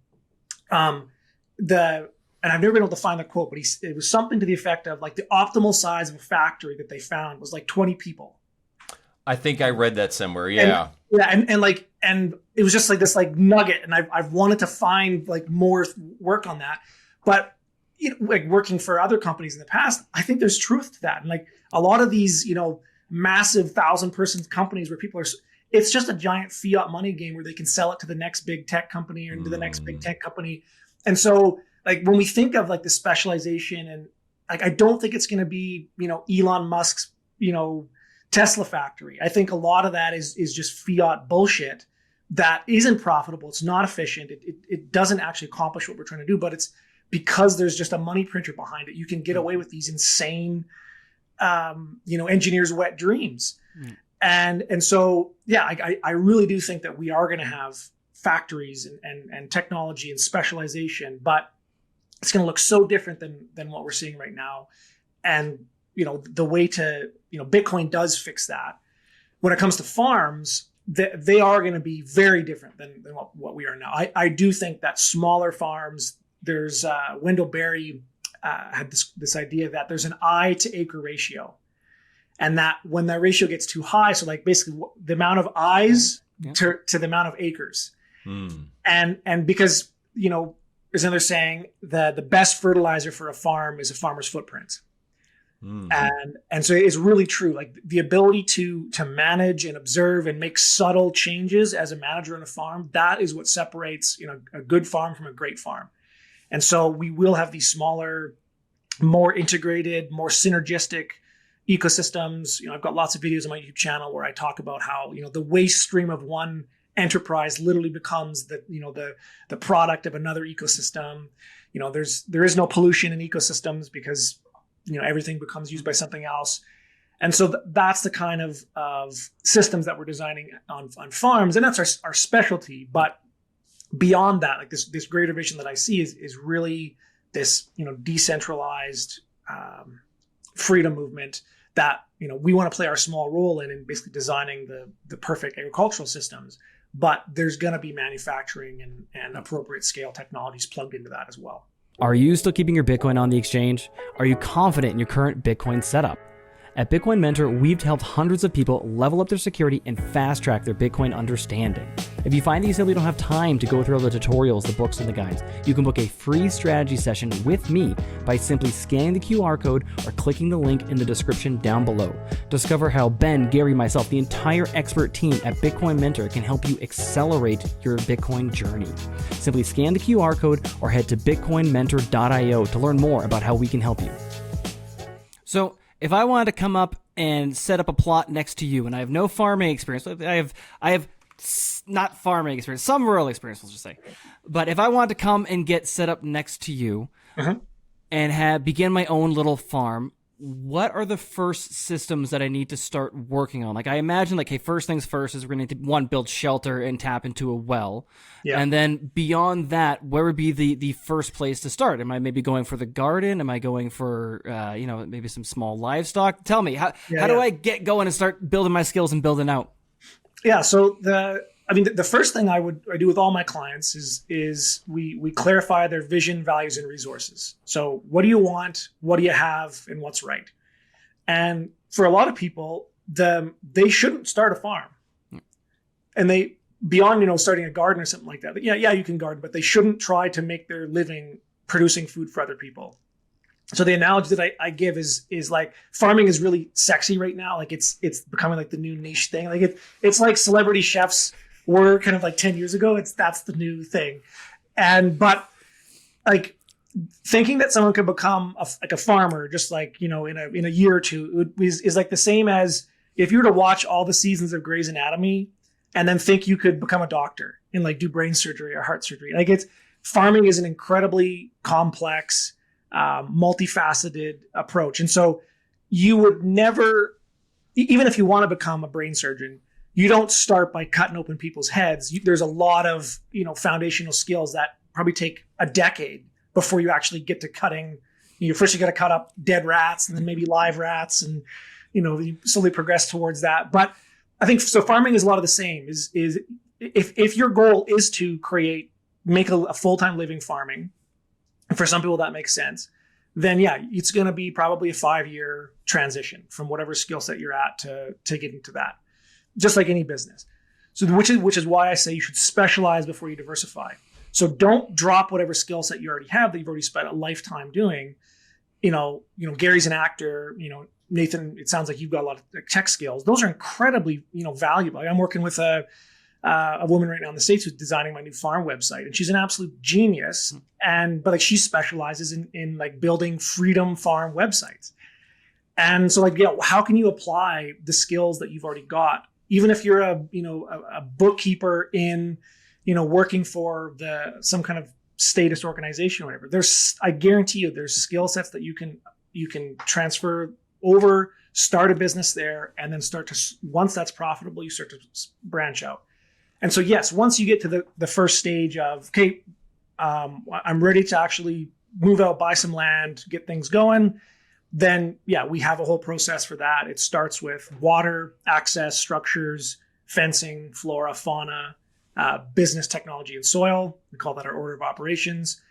And I've never been able to find the quote, but it was something to the effect of like the optimal size of a factory that they found was like 20 people. I think I read that somewhere. Yeah. And it was just like this like nugget. And I've wanted to find like more work on that, but like working for other companies in the past, I think there's truth to that. And like a lot of these, massive 1,000-person companies where people are, it's just a giant fiat money game where they can sell it to the next big tech company or to the next big tech company. And so like when we think of like the specialization, and like I don't think it's going to be Elon Musk's Tesla factory. I think a lot of that is just fiat bullshit that isn't profitable. It's not efficient. It doesn't actually accomplish what we're trying to do. But it's because there's just a money printer behind it. You can get away with these insane, engineers' wet dreams. And so I really do think that we are going to have factories and technology and specialization, but it's going to look so different than what we're seeing right now. And, the way to, Bitcoin does fix that. When it comes to farms, they are going to be very different than what we are now. I do think that smaller farms, there's Wendell Berry had this idea that there's an eye to acre ratio. And that when that ratio gets too high, so like basically the amount of eyes to the amount of acres. And because, there's another saying that the best fertilizer for a farm is a farmer's footprint. And so it's really true. Like the ability to manage and observe and make subtle changes as a manager on a farm, that is what separates, a good farm from a great farm. And so we will have these smaller, more integrated, more synergistic ecosystems. I've got lots of videos on my YouTube channel where I talk about how, the waste stream of one enterprise literally becomes the product of another ecosystem. There is no pollution in ecosystems because everything becomes used by something else. And so that's the kind of systems that we're designing on farms, and that's our specialty. But beyond that, like this greater vision that I see is really this decentralized freedom movement that we want to play our small role in basically designing the perfect agricultural systems. But there's going to be manufacturing and appropriate scale technologies plugged into that as well. Are you still keeping your Bitcoin on the exchange? Are you confident in your current Bitcoin setup? At Bitcoin Mentor, we've helped hundreds of people level up their security and fast-track their Bitcoin understanding. If you find that you simply don't have time to go through all the tutorials, the books, and the guides, you can book a free strategy session with me by simply scanning the QR code or clicking the link in the description down below. Discover how Ben, Gary, myself, the entire expert team at Bitcoin Mentor can help you accelerate your Bitcoin journey. Simply scan the QR code or head to bitcoinmentor.io to learn more about how we can help you. So, if I wanted to come up and set up a plot next to you, and I have no farming experience, I have not farming experience, some rural experience, let's just say. But if I wanted to come and get set up next to you and begin my own little farm, what are the first systems that I need to start working on? Like, I imagine, like, hey, first things first is we're going to need to, one, build shelter and tap into a well. Yeah. And then beyond that, where would be the first place to start? Am I maybe going for the garden? Am I going for, maybe some small livestock? Tell me, how do I get going and start building my skills and building out? Yeah. So the first thing I do with all my clients is we clarify their vision, values, and resources. So what do you want? What do you have? And what's right? And for a lot of people, they shouldn't start a farm. And they, beyond, starting a garden or something like that. Yeah, you can garden, but they shouldn't try to make their living producing food for other people. So the analogy that I give is like farming is really sexy right now. Like it's becoming like the new niche thing. Like it's like celebrity chefs were kind of like 10 years ago. That's the new thing. But like thinking that someone could become a farmer just like, in a year or two is like the same as if you were to watch all the seasons of Grey's Anatomy and then think you could become a doctor and like do brain surgery or heart surgery. Like farming is an incredibly complex, multifaceted approach. And so you would never, even if you want to become a brain surgeon, you don't start by cutting open people's heads. There's a lot of, foundational skills that probably take a decade before you actually get to cutting. First you got to cut up dead rats and then maybe live rats and, you slowly progress towards that. But I think, so farming is a lot of the same is if your goal is to make a full-time living farming, and for some people that makes sense, then yeah, it's going to be probably a 5-year transition from whatever skill set you're at to get into that, just like any business. So which is why I say you should specialize before you diversify. So don't drop whatever skill set you already have that you've already spent a lifetime doing. Gary's an actor, Nathan, it sounds like you've got a lot of tech skills. Those are incredibly, valuable. I'm working with a woman right now in the States who's designing my new farm website, and she's an absolute genius. But she specializes in like building freedom farm websites. And so how can you apply the skills that you've already got, even if you're a bookkeeper in, working for some kind of statist organization or whatever. I guarantee you there's skill sets that you can transfer over, start a business there, and then once that's profitable, you start to branch out. And so, yes, once you get to the first stage of, okay, I'm ready to actually move out, buy some land, get things going, then, yeah, we have a whole process for that. It starts with water, access, structures, fencing, flora, fauna, business, technology, and soil. We call that our order of operations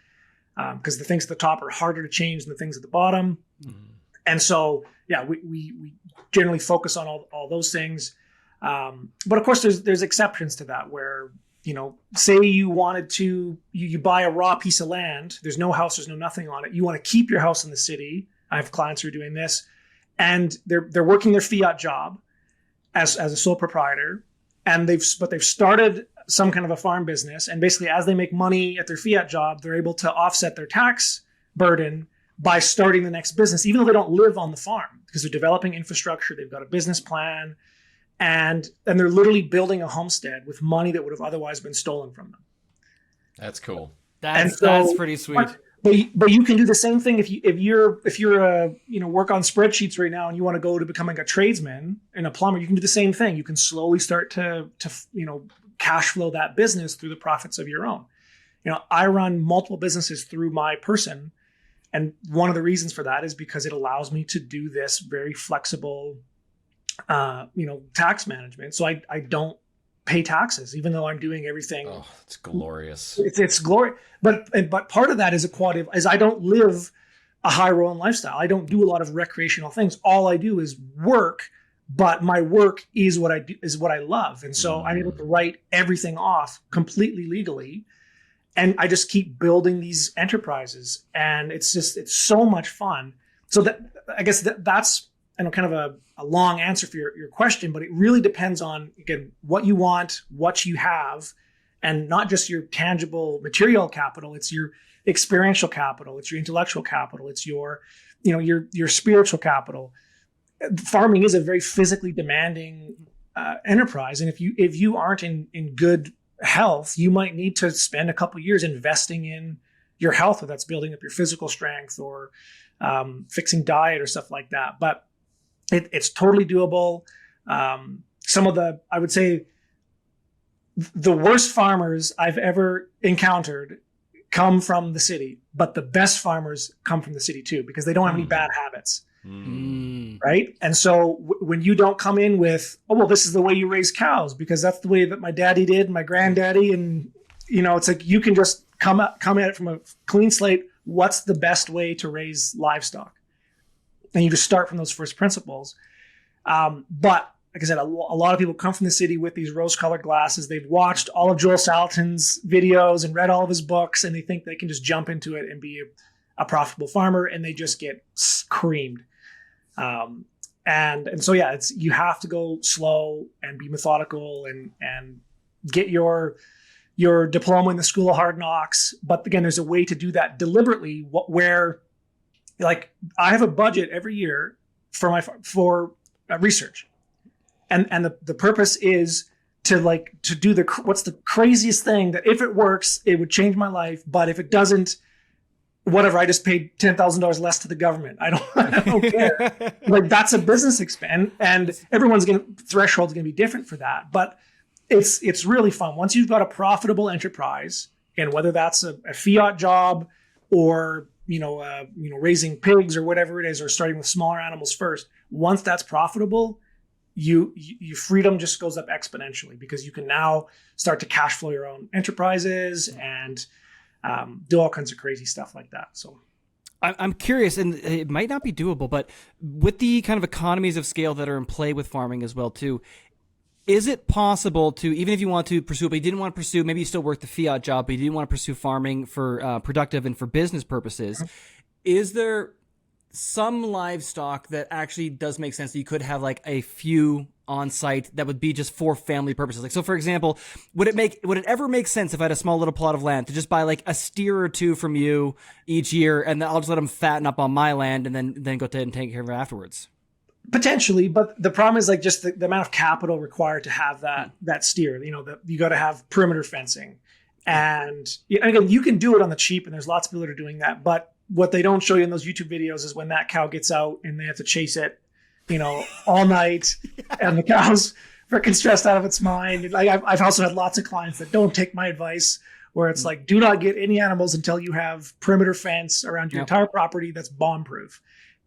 because the things at the top are harder to change than the things at the bottom. Mm-hmm. And so, yeah, we generally focus on all those things. But of course, there's exceptions to that where, say you wanted to, you buy a raw piece of land, there's no house, there's no nothing on it. You want to keep your house in the city. I have clients who are doing this, and they're working their fiat job as a sole proprietor, and they've started some kind of a farm business. And basically, as they make money at their fiat job, they're able to offset their tax burden by starting the next business, even though they don't live on the farm, because they're developing infrastructure, they've got a business plan, and they're literally building a homestead with money that would have otherwise been stolen from them. That's cool. That's pretty sweet. But you can do the same thing if you're work on spreadsheets right now and you want to go to becoming a tradesman and a plumber. You can do the same thing. You can slowly start to cash flow that business through the profits of your own. I run multiple businesses through my person, and one of the reasons for that is because it allows me to do this very flexible, tax management. So I don't pay taxes, even though I'm doing everything. Oh, it's glorious. It's glory. But part of that is a quality of, is I don't live a high rolling lifestyle. I don't do a lot of recreational things. All I do is work, but my work is what I do, is what I love. And so I'm able to write everything off completely legally. And I just keep building these enterprises, and it's so much fun. So that, I guess that's kind of a long answer for your question, but it really depends on, again, what you want, what you have, and not just your tangible material capital. It's your experiential capital. It's your intellectual capital. It's your spiritual capital. Farming is a very physically demanding enterprise. And if you aren't in good health, you might need to spend a couple of years investing in your health, whether that's building up your physical strength or fixing diet or stuff like that. But it's totally doable. Some of I would say the worst farmers I've ever encountered come from the city, but the best farmers come from the city too, because they don't have any bad habits. Right. And so when you don't come in with, oh, well, this is the way you raise cows, because that's the way that my daddy did, my granddaddy. And, it's like, you can just come at it from a clean slate. What's the best way to raise livestock? And you just start from those first principles. But like I said, a lot of people come from the city with these rose-colored glasses. They've watched all of Joel Salatin's videos and read all of his books, and they think they can just jump into it and be a profitable farmer, and they just get creamed. And so, yeah, you have to go slow and be methodical and get your diploma in the School of Hard Knocks. But again, there's a way to do that deliberately, where, like, I have a budget every year for research. And the purpose is to do what's the craziest thing that, if it works, it would change my life. But if it doesn't, whatever, I just paid $10,000 less to the government. I don't care. Like, that's a business expense, and everyone's threshold's going to be different for that. But it's really fun once you've got a profitable enterprise, and whether that's a fiat job or raising pigs or whatever it is, or starting with smaller animals first. Once that's profitable, your freedom just goes up exponentially, because you can now start to cash flow your own enterprises and do all kinds of crazy stuff like that. So I'm curious, and it might not be doable, but with the kind of economies of scale that are in play with farming as well too, is it possible to, even if you want to pursue it, but you didn't want to pursue, maybe you still work the fiat job, but you didn't want to pursue farming for productive and for business purposes, is there some livestock that actually does make sense that you could have like a few on site that would be just for family purposes? Like, so for example, would it ever make sense if I had a small little plot of land to just buy like a steer or two from you each year, and then I'll just let them fatten up on my land and then go ahead and take care of it afterwards? Potentially, but the problem is, like, just the amount of capital required to have that steer. You got to have perimeter fencing, and again, you can do it on the cheap, and there's lots of people that are doing that. But what they don't show you in those YouTube videos is when that cow gets out and they have to chase it, all night, and the cow's freaking stressed out of its mind. Like, I've also had lots of clients that don't take my advice, where it's like, do not get any animals until you have perimeter fence around your entire property that's bomb proof.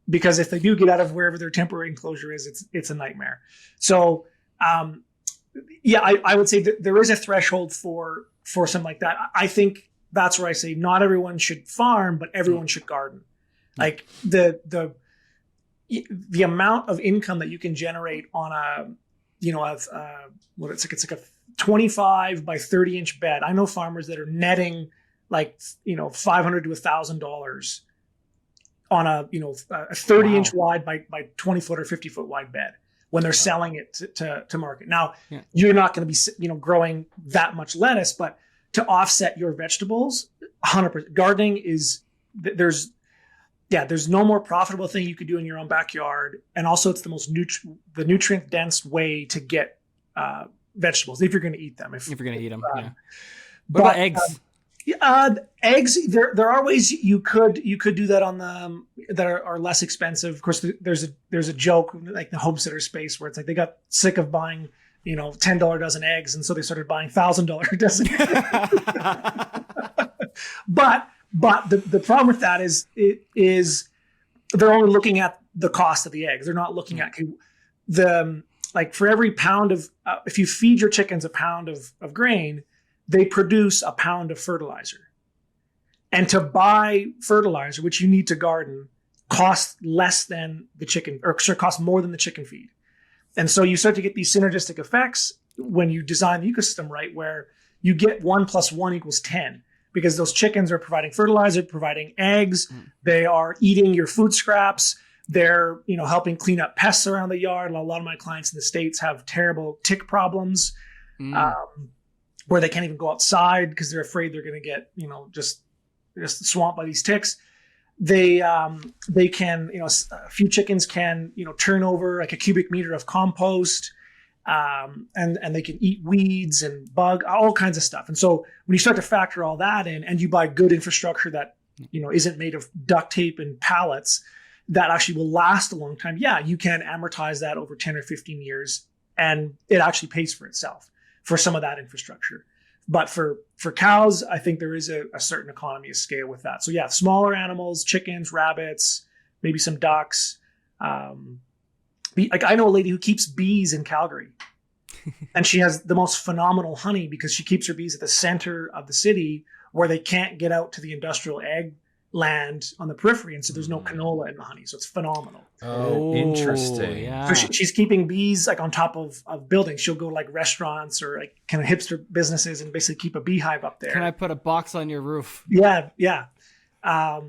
Because if they do get out of wherever their temporary enclosure is, it's a nightmare. So, I would say that there is a threshold for something like that. I think that's where I say not everyone should farm, but everyone should garden. Like, the amount of income that you can generate on it's like a 25 by 30 inch bed. I know farmers that are netting like $500 to $1,000 on a 30 inch wide by 20 foot or 50 foot wide bed when they're selling it to market. Now, you're not going to be growing that much lettuce, but to offset your vegetables, 100%. Gardening is, there's no more profitable thing you could do in your own backyard, and also it's the most nutrient dense way to get vegetables if you're going to eat them. If you're going to eat them, yeah. What about eggs? Eggs, there are ways you could do that on the that are less expensive. Of course, there's a joke like the homesteader space where it's like they got sick of buying $10 dozen eggs, and so they started buying $1,000 dozen. But the problem with that is they're only looking at the cost of the eggs. They're not looking at like for every pound of, if you feed your chickens a pound of grain, they produce a pound of fertilizer. And to buy fertilizer, which you need to garden, costs less than the chicken, or costs more than the chicken feed. And so you start to get these synergistic effects when you design the ecosystem right, where you get 1 + 1 = 10, because those chickens are providing fertilizer, providing eggs, they are eating your food scraps, they're, helping clean up pests around the yard. And a lot of my clients in the States have terrible tick problems, where they can't even go outside because they're afraid they're going to get, just swamped by these ticks. They can, a few chickens can, turn over like a cubic meter of compost, and they can eat weeds and bug, all kinds of stuff. And so when you start to factor all that in, and you buy good infrastructure that, isn't made of duct tape and pallets, that actually will last a long time. Yeah, you can amortize that over 10 or 15 years, and it actually pays for itself for some of that infrastructure. But for cows, I think there is a certain economy of scale with that. So yeah, smaller animals, chickens, rabbits, maybe some ducks. Like I know a lady who keeps bees in Calgary, and she has the most phenomenal honey because she keeps her bees at the center of the city where they can't get out to the industrial egg land on the periphery. And so there's no canola in the honey. So it's phenomenal. Oh, interesting. Yeah. So she's keeping bees like on top of buildings. She'll go to like restaurants or like kind of hipster businesses and basically keep a beehive up there. Can I put a box on your roof? Yeah.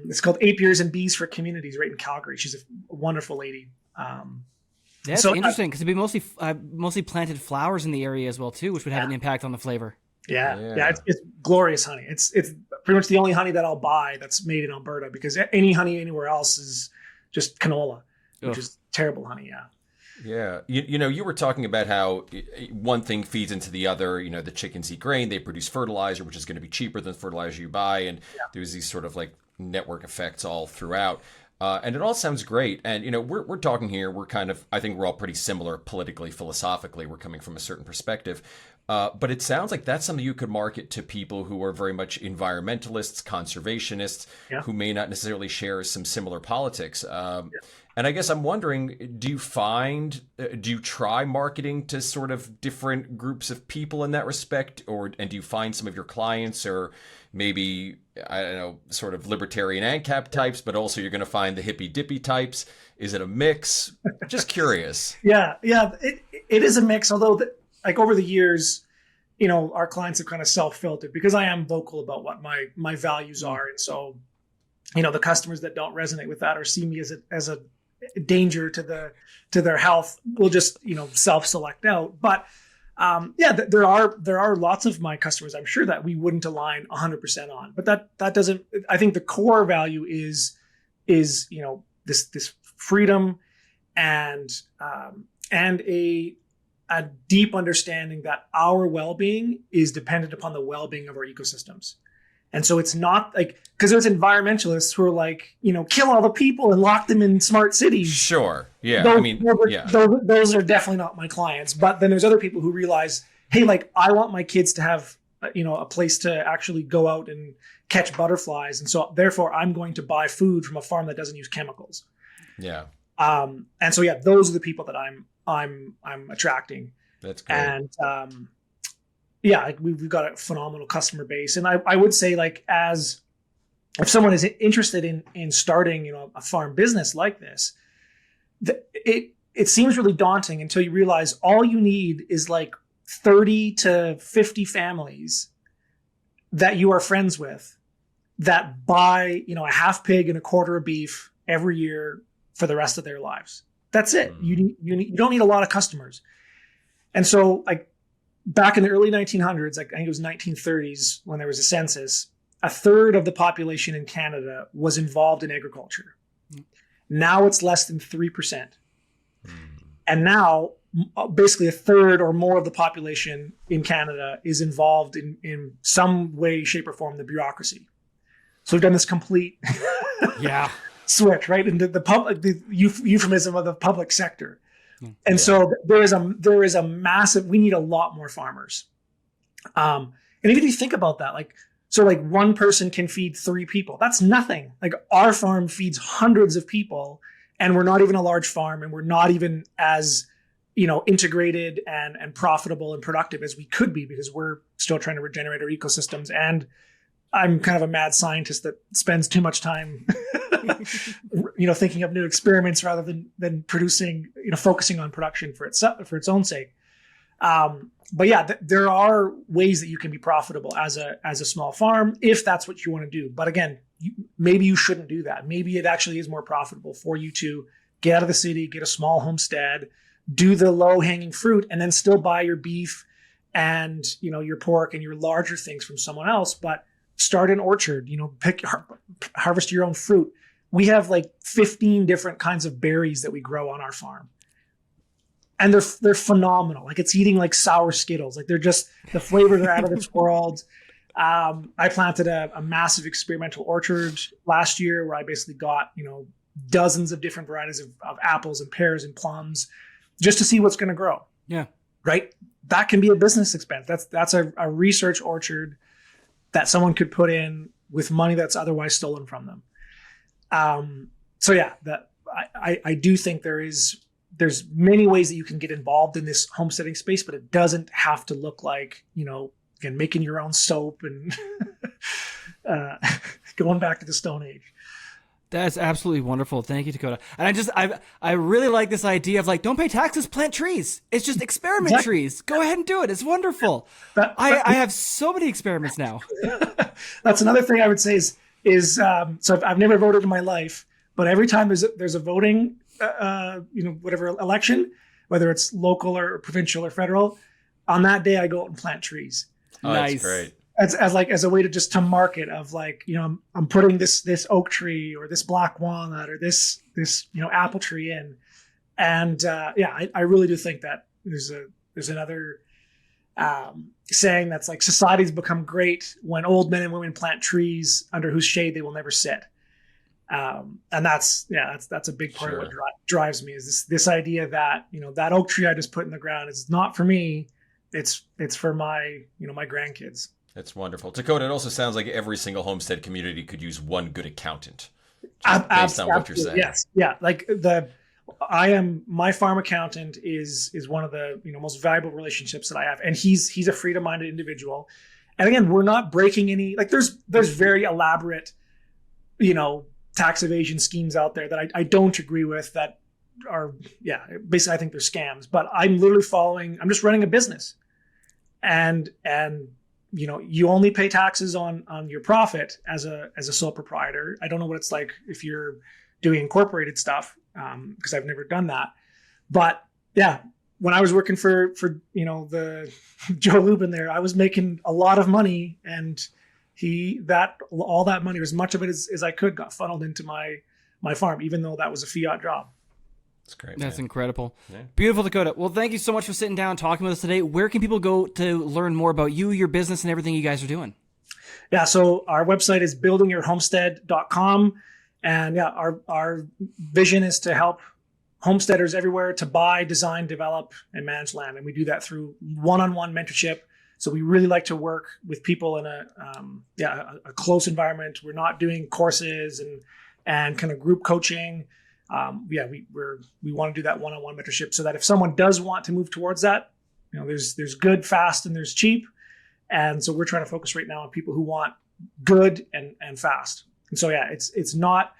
It's called Apiaries and Bees for Communities right in Calgary. She's a wonderful lady. That's interesting because it'd be mostly planted flowers in the area as well too, which would have an impact on the flavor. Yeah. It's glorious honey. It's pretty much the only honey that I'll buy that's made in Alberta, because any honey anywhere else is just canola, which is terrible honey. Yeah. You were talking about how one thing feeds into the other. The chickens eat grain, they produce fertilizer, which is going to be cheaper than the fertilizer you buy. And there's these sort of like network effects all throughout. And it all sounds great. And, we're talking here, I think we're all pretty similar politically, philosophically. We're coming from a certain perspective. But it sounds like that's something you could market to people who are very much environmentalists, conservationists, who may not necessarily share some similar politics. And I guess I'm wondering, do you try marketing to sort of different groups of people in that respect? And do you find some of your clients or maybe, I don't know, sort of libertarian ANCAP types, but also you're going to find the hippy dippy types? Is it a mix? Just curious. Yeah. It is a mix, although like over the years, our clients have kind of self-filtered because I am vocal about what my values are. And so, the customers that don't resonate with that or see me as a danger to their health will just, self-select out. But there are lots of my customers, I'm sure, that we wouldn't align 100% on, but that doesn't, I think the core value is, this freedom and a deep understanding that our well-being is dependent upon the well-being of our ecosystems. And so it's not like, because there's environmentalists who are like, kill all the people and lock them in smart cities. Sure. Yeah. Those are definitely not my clients. But then there's other people who realize, hey, like I want my kids to have, a place to actually go out and catch butterflies. And so therefore I'm going to buy food from a farm that doesn't use chemicals. Yeah. And so, those are the people that I'm attracting. That's great. And, we've got a phenomenal customer base. And I would say, like, if someone is interested in starting, a farm business like this, it seems really daunting until you realize all you need is like 30 to 50 families that you are friends with that buy, a half pig and a quarter of beef every year for the rest of their lives. That's it. You don't need a lot of customers. And so, like, back in the early 1900s, like I think it was 1930s when there was a census, a third of the population in Canada was involved in agriculture. Now it's less than 3%. And now basically a third or more of the population in Canada is involved in some way, shape, or form in the bureaucracy. So we've done this complete switch, right? Into the euphemism of the public sector. And so there is a massive, we need a lot more farmers. And even if you think about that, like one person can feed 3 people. That's nothing. Like our farm feeds hundreds of people, and we're not even a large farm, and we're not even as, integrated and profitable and productive as we could be, because we're still trying to regenerate our ecosystems. And I'm kind of a mad scientist that spends too much time, thinking of new experiments rather than producing, focusing on production for its own sake. But yeah, there are ways that you can be profitable as a small farm if that's what you want to do. But again, maybe you shouldn't do that. Maybe it actually is more profitable for you to get out of the city, get a small homestead, do the low hanging fruit, and then still buy your beef and your pork and your larger things from someone else. But start an orchard, harvest your own fruit. We have like 15 different kinds of berries that we grow on our farm. And they're phenomenal. Like, it's eating like sour Skittles. Like, they're just, the flavors are out of this world. I planted a massive experimental orchard last year where I basically got, dozens of different varieties of apples and pears and plums just to see what's going to grow. Yeah. Right. That can be a business expense. That's a research orchard that someone could put in with money that's otherwise stolen from them. So yeah, I do think there's many ways that you can get involved in this homesteading space, but it doesn't have to look like, again, making your own soap and going back to the Stone Age. That's absolutely wonderful. Thank you, Takota. And I really like this idea of like, don't pay taxes, plant trees. It's just experiment trees. Go ahead and do it. It's wonderful. I have so many experiments now. That's another thing I would say is so I've never voted in my life, but every time there's a voting, whatever election, whether it's local or provincial or federal, on that day I go out and plant trees. Oh, nice. That's great. As a way to market of like, I'm putting this oak tree or this black walnut or this apple tree in. And I really do think that there's another saying that's like, societies become great when old men and women plant trees under whose shade they will never sit. And that's a big part of what drives me, is this idea that, that oak tree I just put in the ground is not for me. It's for my grandkids. That's wonderful. Takota, it also sounds like every single homestead community could use one good accountant, based on what you're saying. Yes. Yeah. Like my farm accountant is one of the, most valuable relationships that I have. And he's a freedom-minded individual. And again, we're not breaking any, like there's very elaborate, tax evasion schemes out there that I don't agree with, that are, basically I think they're scams. But I'm literally I'm just running a business. And you only pay taxes on your profit as a sole proprietor. I don't know what it's like if you're doing incorporated stuff, because I've never done that. But yeah, when I was working for the Joe Lubin there, I was making a lot of money, and all that money, as much of it as I could, got funneled into my farm, even though that was a fiat job. That's great. That's man. incredible. Yeah. Beautiful, Takota. Well, thank you so much for sitting down and talking with us today. Where can people go to learn more about you, your business, and everything you guys are doing? Yeah, so our website is buildingyourhomestead.com. And our vision is to help homesteaders everywhere to buy, design, develop, and manage land. And we do that through one-on-one mentorship. So we really like to work with people in a close environment. We're not doing courses and kind of group coaching. We want to do that one-on-one mentorship, so that if someone does want to move towards that, there's good, fast, and there's cheap. And so we're trying to focus right now on people who want good and fast. And so it's not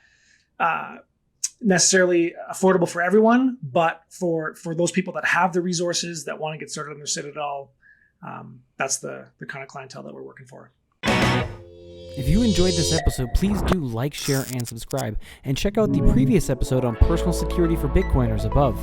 necessarily affordable for everyone, but for those people that have the resources, that want to get started on their Citadel, that's the kind of clientele that we're working for. If you enjoyed this episode, please do like, share, and subscribe. And check out the previous episode on personal security for Bitcoiners above.